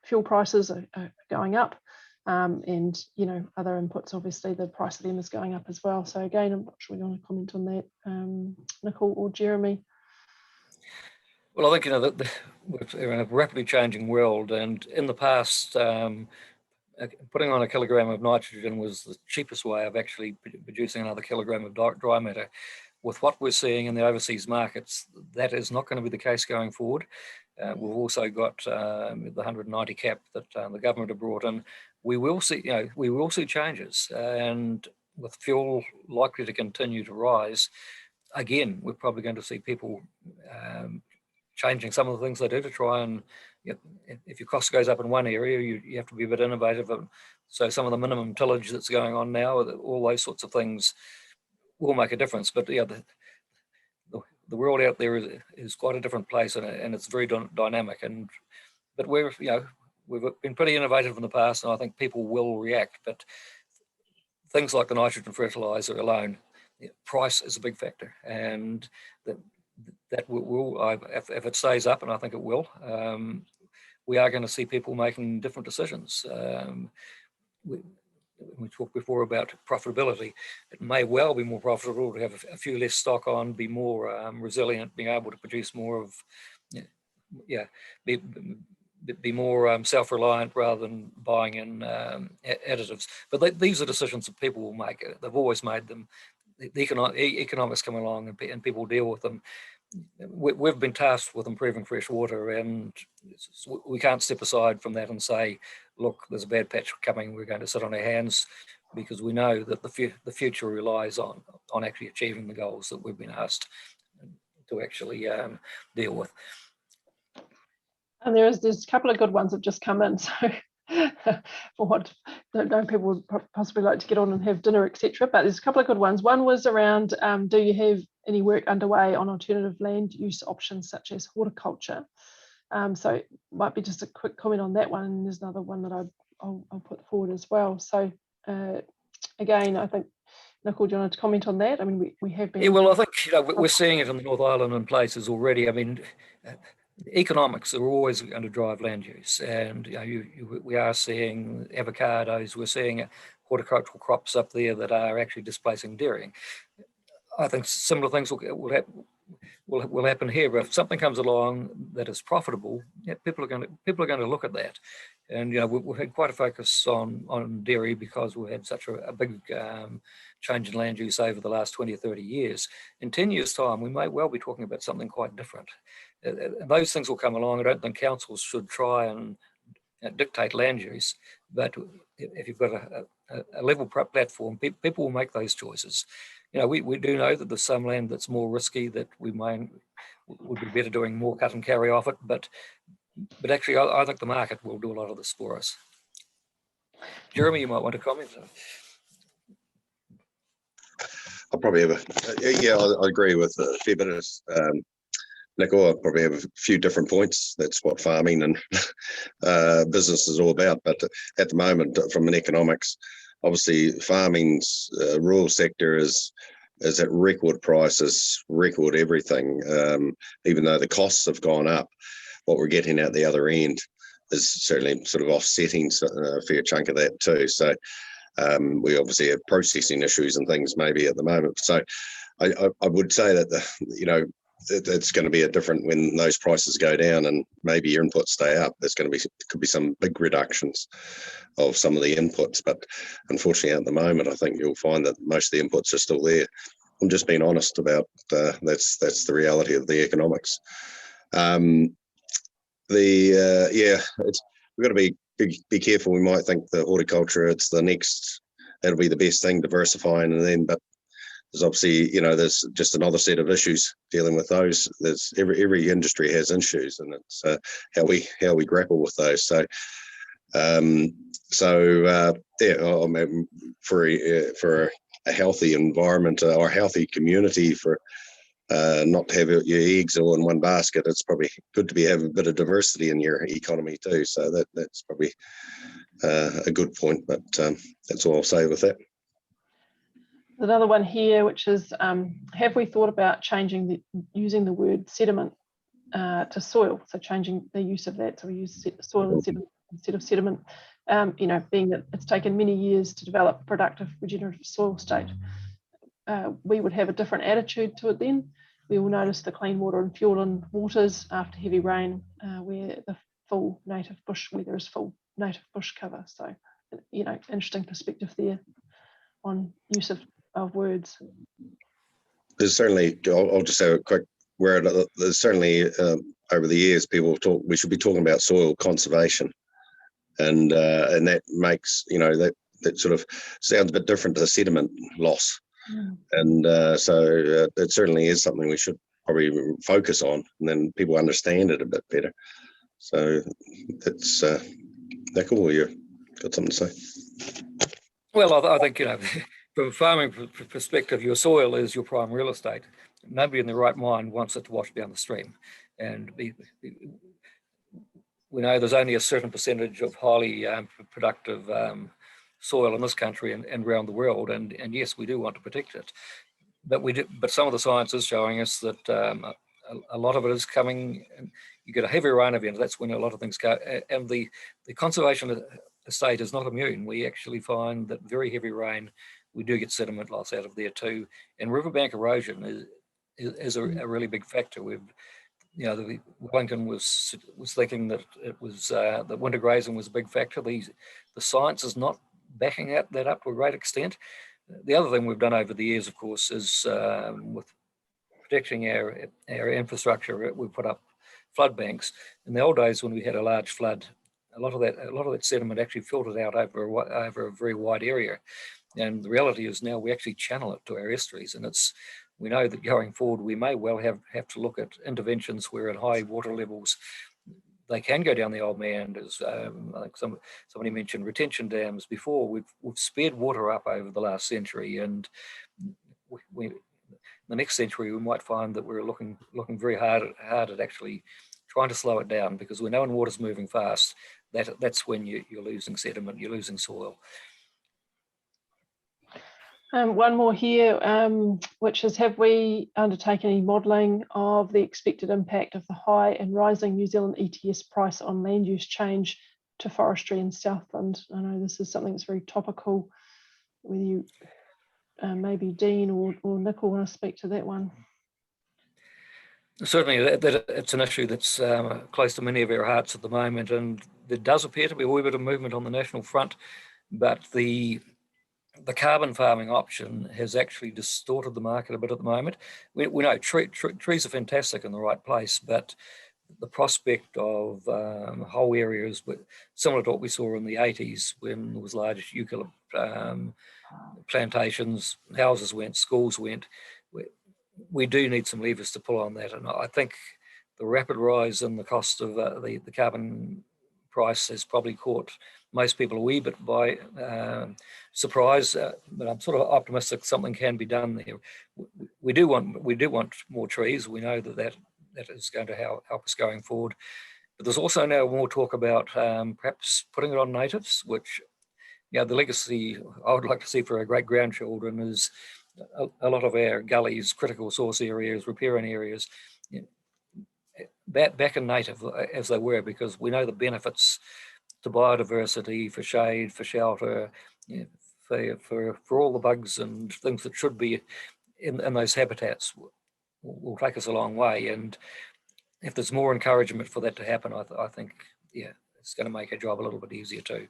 fuel prices are going up, and other inputs, obviously the price of them is going up as well. So again, I'm not sure you want to comment on that, Nicole or Jeremy. Well, I think that we're in a rapidly changing world, and in the past, putting on a kilogram of nitrogen was the cheapest way of actually producing another kilogram of dry matter. With what we're seeing in the overseas markets, that is not going to be the case going forward. We've also got the 190 cap that the government have brought in. We will see changes, and with fuel likely to continue to rise, again, we're probably going to see people changing some of the things they do to try and, if your cost goes up in one area, you have to be a bit innovative. So some of the minimum tillage that's going on now, all those sorts of things will make a difference. But yeah, the world out there is quite a different place, and it's very dynamic. But we've been pretty innovative in the past, and I think people will react. But things like the nitrogen fertilizer alone, price is a big factor, and that will if it stays up, and I think it will, we are going to see people making different decisions. We talked before about profitability. It may well be more profitable to have a few less stock on, be more resilient, being able to produce more of, be more self-reliant rather than buying in additives. But these are decisions that people will make. They've always made them. The economics come along, and people deal with them. We've been tasked with improving fresh water, and we can't step aside from that and say, look, there's a bad patch coming, we're going to sit on our hands, because we know that the future relies on actually achieving the goals that we've been asked to actually deal with. And there's a couple of good ones that have just come in. So for what don't know, people would possibly like to get on and have dinner, etc. But there's a couple of good ones. One was around, do you have any work underway on alternative land use options such as horticulture? So it might be just a quick comment on that one. And there's another one that I'll put forward as well. So again, I think, Nicole, do you want to comment on that? I mean, we have been. Yeah, well, I think we're seeing it in the North Island in places already. I mean, economics are always going to drive land use, and we are seeing avocados. We're seeing horticultural crops up there that are actually displacing dairying. I think similar things will happen here. But if something comes along that is profitable, people are going to look at that. And we've had quite a focus on dairy because we had such a big change in land use over the last 20 or 30 years. In 10 years' time, we may well be talking about something quite different. Those things will come along. I don't think councils should try and dictate land use, but if you've got a level platform, people will make those choices. We do know that there's some land that's more risky that would be better doing more cut and carry off it, but actually I think the market will do a lot of this for us. Jeremy, you might want to comment. I'll probably have I agree with a fair bit of Nicole. I probably have a few different points. That's what farming and business is all about. But at the moment, from an economics, obviously farming's rural sector is at record prices, record everything. Even though the costs have gone up, what we're getting out the other end is certainly sort of offsetting a fair chunk of that too. So we obviously have processing issues and things maybe at the moment. So I would say that it's going to be a different when those prices go down and maybe your inputs stay up. Could be some big reductions of some of the inputs, but unfortunately at the moment I think you'll find that most of the inputs are still there. I'm just being honest about that's the reality of the economics. We've got to be careful. We might think the horticulture, it's the next, that'll be the best thing, diversifying, and then, but there's obviously, there's just another set of issues dealing with those. There's every industry has issues, and it's how we grapple with those. So, I mean, for a healthy environment or a healthy community, for not to have your eggs all in one basket, it's probably good to have a bit of diversity in your economy too. So that's probably a good point, but that's all I'll say with that. Another one here, which is, have we thought about using the word sediment to soil? So changing the use of that. So we use soil instead of sediment, being that it's taken many years to develop a productive regenerative soil state. We would have a different attitude to it then. We will notice the clean water and fuel-in waters after heavy rain, where the full native bush, where there is full native bush cover. So, interesting perspective there on use of words. There's certainly, I'll just say a quick word. There's certainly over the years people talk. We should be talking about soil conservation, and that makes that sort of sounds a bit different to sediment loss. And so it certainly is something we should probably focus on, and then people understand it a bit better. So that's that cool. You got something to say? Well, I think from a farming perspective, your soil is your prime real estate. Nobody in their right mind wants it to wash down the stream, and we know there's only a certain percentage of highly productive soil in this country and around the world, and yes, we do want to protect it, but some of the science is showing us that a lot of it is coming, and you get a heavy rain event, that's when a lot of things go, and the conservation estate is not immune. We actually find that very heavy rain, we do get sediment loss out of there too, and riverbank erosion is a really big factor. Wellington was thinking that it was that winter grazing was a big factor. The science is not backing that up to a great extent. The other thing we've done over the years, of course, is with protecting our infrastructure, we put up flood banks. In the old days when we had a large flood, a lot of that sediment actually filtered out over a very wide area. And the reality is now we actually channel it to our estuaries, and we know that going forward we may well have to look at interventions where at high water levels they can go down the old meanders. Like somebody mentioned retention dams before. We've spared water up over the last century, and the next century we might find that we're looking very hard at actually trying to slow it down, because we know when water's moving fast, that's when you're losing sediment, you're losing soil. One more here, which is, have we undertaken any modelling of the expected impact of the high and rising New Zealand ETS price on land use change to forestry in Southland? I know this is something that's very topical. Whether you, maybe Dean or Nicole want to speak to that one. Certainly, that it's an issue that's close to many of our hearts at the moment, and there does appear to be a wee bit of movement on the national front, but the carbon farming option has actually distorted the market a bit at the moment. We know trees are fantastic in the right place, but the prospect of whole areas similar to what we saw in the 80s when there was large eucalypt plantations, houses went, schools went. We do need some levers to pull on that, and I think the rapid rise in the cost of the carbon price has probably caught most people a wee bit by surprise, but I'm sort of optimistic something can be done there. We do want more trees. We know that is going to help us going forward. But there's also now more talk about perhaps putting it on natives, which the legacy I would like to see for our great grandchildren is a lot of our gullies, critical source areas, riparian areas, back in native as they were, because we know the benefits to biodiversity, for shade, for shelter, for all the bugs and things that should be in those habitats will take us a long way. And if there's more encouragement for that to happen, I think, it's going to make our job a little bit easier too.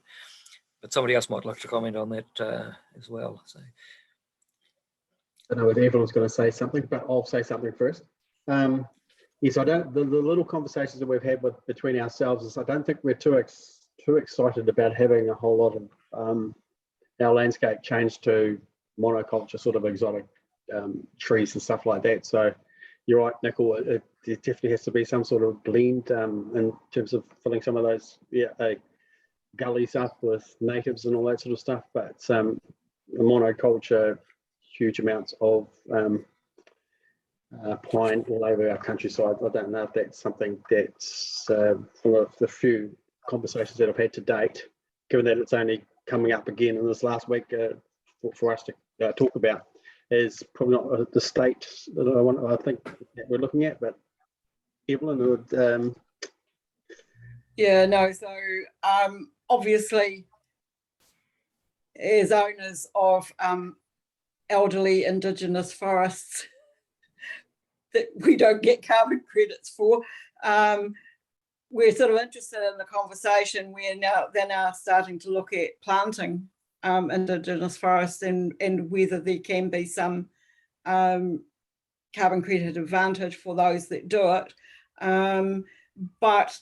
But somebody else might like to comment on that as well. So. I know Evelyn's going to say something, but I'll say something first. Yes, I don't. The little conversations that we've had between ourselves is I don't think we're too excited about having a whole lot of our landscape change to monoculture, sort of exotic trees and stuff like that. So you're right, Nicole. It definitely has to be some sort of blend in terms of filling some of those gullies up with natives and all that sort of stuff. But the monoculture, huge amounts of pine all over our countryside. I don't know if that's something that's from the few conversations that I've had to date, given that it's only coming up again in this last week for us to talk about, is probably not the state that I think that we're looking at. But Evelyn would. Yeah, no. So obviously, as owners of elderly Indigenous forests that we don't get carbon credits for, we're sort of interested in the conversation. They're now starting to look at planting Indigenous forests and whether there can be some carbon credit advantage for those that do it. But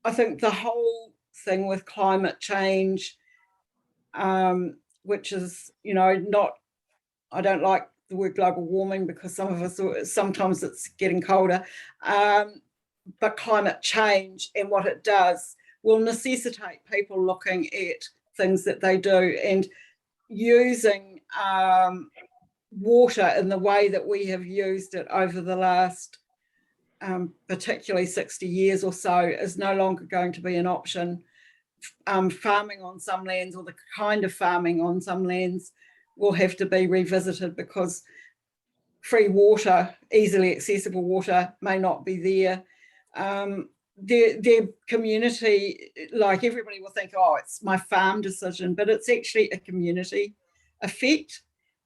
I think the whole thing with climate change, which is, I don't like the word global warming because sometimes it's getting colder, but climate change and what it does will necessitate people looking at things that they do and using water in the way that we have used it over the last particularly 60 years or so is no longer going to be an option. Farming on some lands, or the kind of farming on some lands, will have to be revisited because free water, easily accessible water, may not be there. Their community, like everybody will think, oh, it's my farm decision, but it's actually a community effect.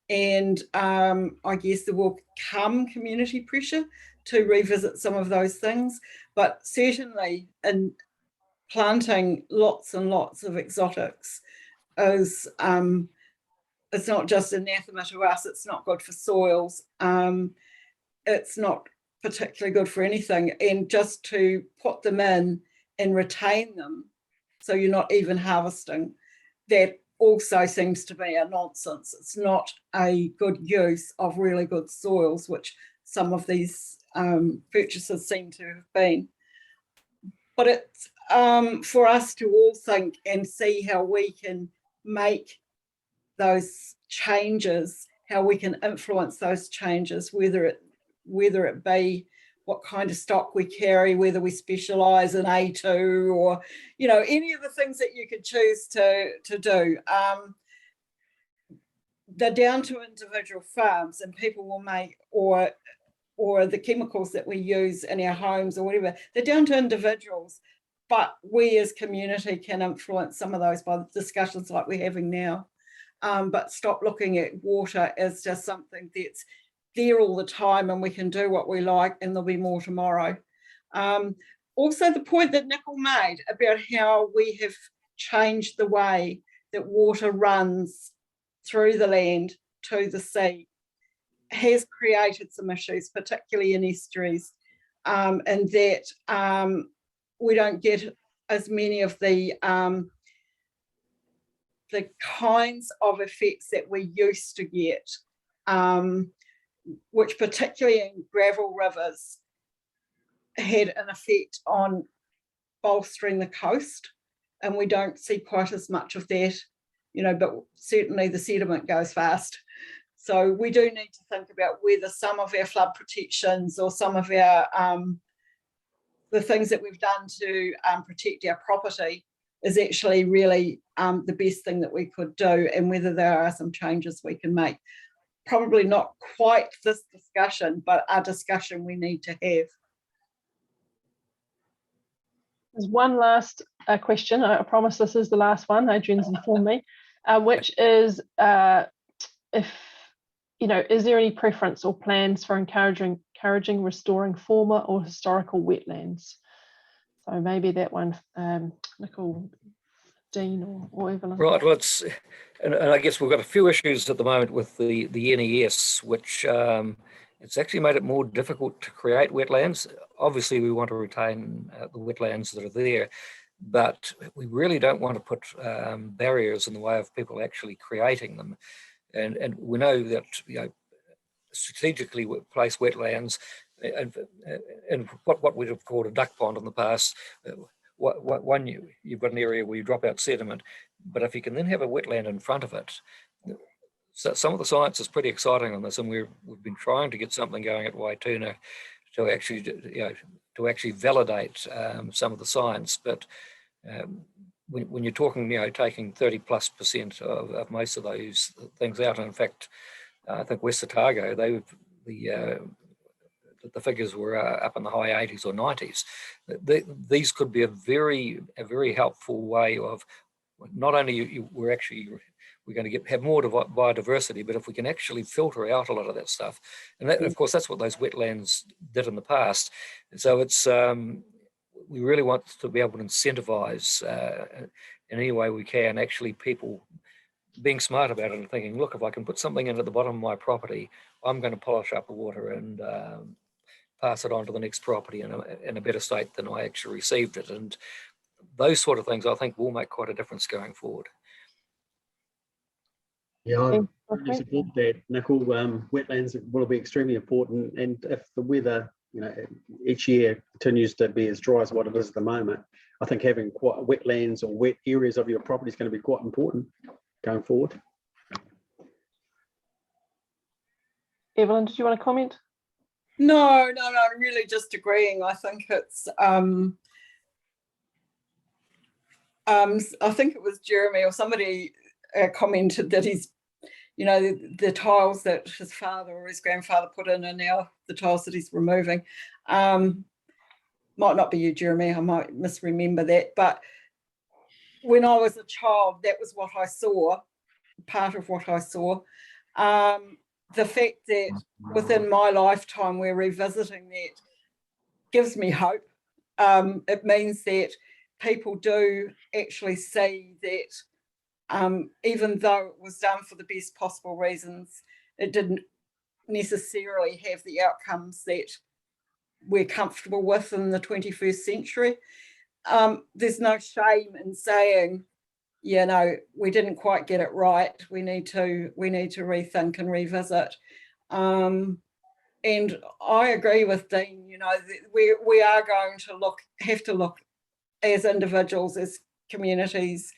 And I guess there will come community pressure to revisit some of those things. But certainly in planting lots and lots of exotics is it's not just anathema to us, it's not good for soils, it's not particularly good for anything. And just to put them in and retain them so you're not even harvesting, that also seems to be a nonsense. It's not a good use of really good soils, which some of these purchases seem to have been. But it's for us to all think and see how we can make those changes, how we can influence those changes, whether it be what kind of stock we carry, whether we specialise in A2 or, any of the things that you could choose to do. They're down to individual farms, and people will make, or the chemicals that we use in our homes or whatever, they're down to individuals. But we as community can influence some of those by discussions like we're having now. But stop looking at water as just something that's there all the time and we can do what we like and there'll be more tomorrow. Also, the point that Nicole made about how we have changed the way that water runs through the land to the sea has created some issues, particularly in estuaries, and that we don't get as many of the kinds of effects that we used to get, which particularly in gravel rivers had an effect on bolstering the coast, and we don't see quite as much of that, but certainly the sediment goes fast. So we do need to think about whether some of our flood protections or some of our the things that we've done to protect our property is actually really the best thing that we could do, and whether there are some changes we can make. Probably not quite this discussion, but a discussion we need to have. There's one last question. I promise this is the last one. Adrian's informed me, which is if, is there any preference or plans for encouraging restoring former or historical wetlands? So maybe that one, Nicole, Dean or Evelyn. Right, well, and I guess we've got a few issues at the moment with the NES, which it's actually made it more difficult to create wetlands. Obviously, we want to retain the wetlands that are there, but we really don't want to put barriers in the way of people actually creating them. And we know that, strategically place wetlands and what we'd have called a duck pond in the past. One, you've got an area where you drop out sediment, but if you can then have a wetland in front of it, so some of the science is pretty exciting on this, and we've been trying to get something going at Waituna to actually validate some of the science. But when you're talking, taking 30+% of most of those things out, and in fact, I think West Otago, the figures were up in the high 80s or 90s. These could be a very helpful way of not only we're going to have more biodiversity, but if we can actually filter out a lot of that stuff, and that, of course, that's what those wetlands did in the past. So it's we really want to be able to incentivize in any way we can, actually people being smart about it and thinking, look, if I can put something in at the bottom of my property, I'm going to polish up the water and pass it on to the next property in a better state than I actually received it. And those sort of things, I think, will make quite a difference going forward. Yeah, I really support that, Nicole. Wetlands will be extremely important, and if the weather, each year continues to be as dry as what it is at the moment, I think having quite wetlands or wet areas of your property is going to be quite important going forward. Evelyn, did you want to comment? No, I'm really just agreeing. I think it's I think it was Jeremy or somebody commented that he's, the tiles that his father or his grandfather put in are now the tiles that he's removing. Might not be you, Jeremy, I might misremember that, but when I was a child, that was what I saw, part of what I saw. The fact that within my lifetime we're revisiting that gives me hope. It means that people do actually see that even though it was done for the best possible reasons, it didn't necessarily have the outcomes that we're comfortable with in the 21st century. There's no shame in saying, we didn't quite get it right. We need to rethink and revisit. And I agree with Dean. We are going to have to look as individuals, as communities,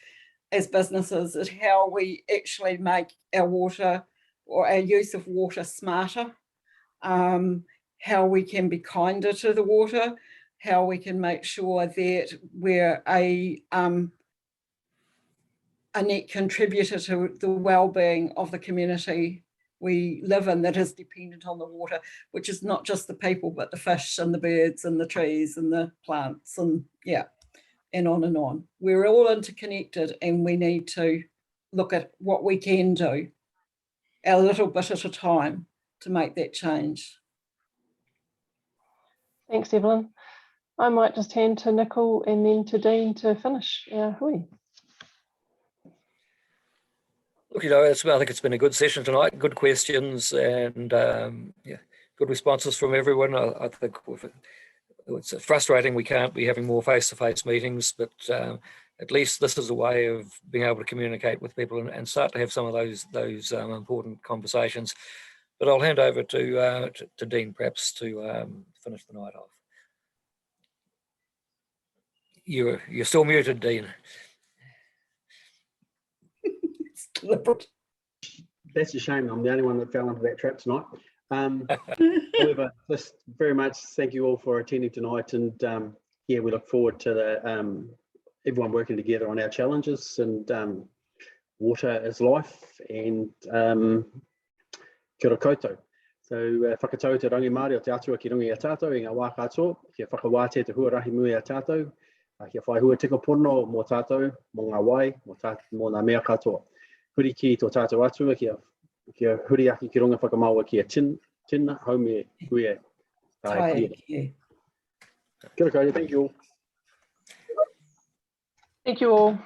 as businesses, at how we actually make our water or our use of water smarter. How we can be kinder to the water. How we can make sure that we're a net contributor to the well-being of the community we live in that is dependent on the water, which is not just the people, but the fish and the birds and the trees and the plants and on and on. We're all interconnected, and we need to look at what we can do a little bit at a time to make that change. Thanks, Evelyn. I might just hand to Nicole and then to Dean to finish our hui. Look, I think it's been a good session tonight, good questions and good responses from everyone. I think it's frustrating we can't be having more face-to-face meetings, but at least this is a way of being able to communicate with people and start to have some of those important conversations. But I'll hand over to Dean perhaps to finish the night off. You're still muted, Dean. That's a shame. I'm the only one that fell into that trap tonight. However, just very much thank you all for attending tonight, and we look forward to everyone working together on our challenges. And water is life, and kia ora koutou. So whakatau te rangi Māori o te atua ki rungi a tātou i ngā wā katoa, kia whakawāte te huarahi mui a tātou, kia whai hua tiko pono mō tātou, mō ngā wai, mō ngā mea katoa. Huri ki tō tātou atua, kia huri aki ki runga whakamaua kia tina, haume, kuia. Kia ora koutou, thank you all. Thank you all.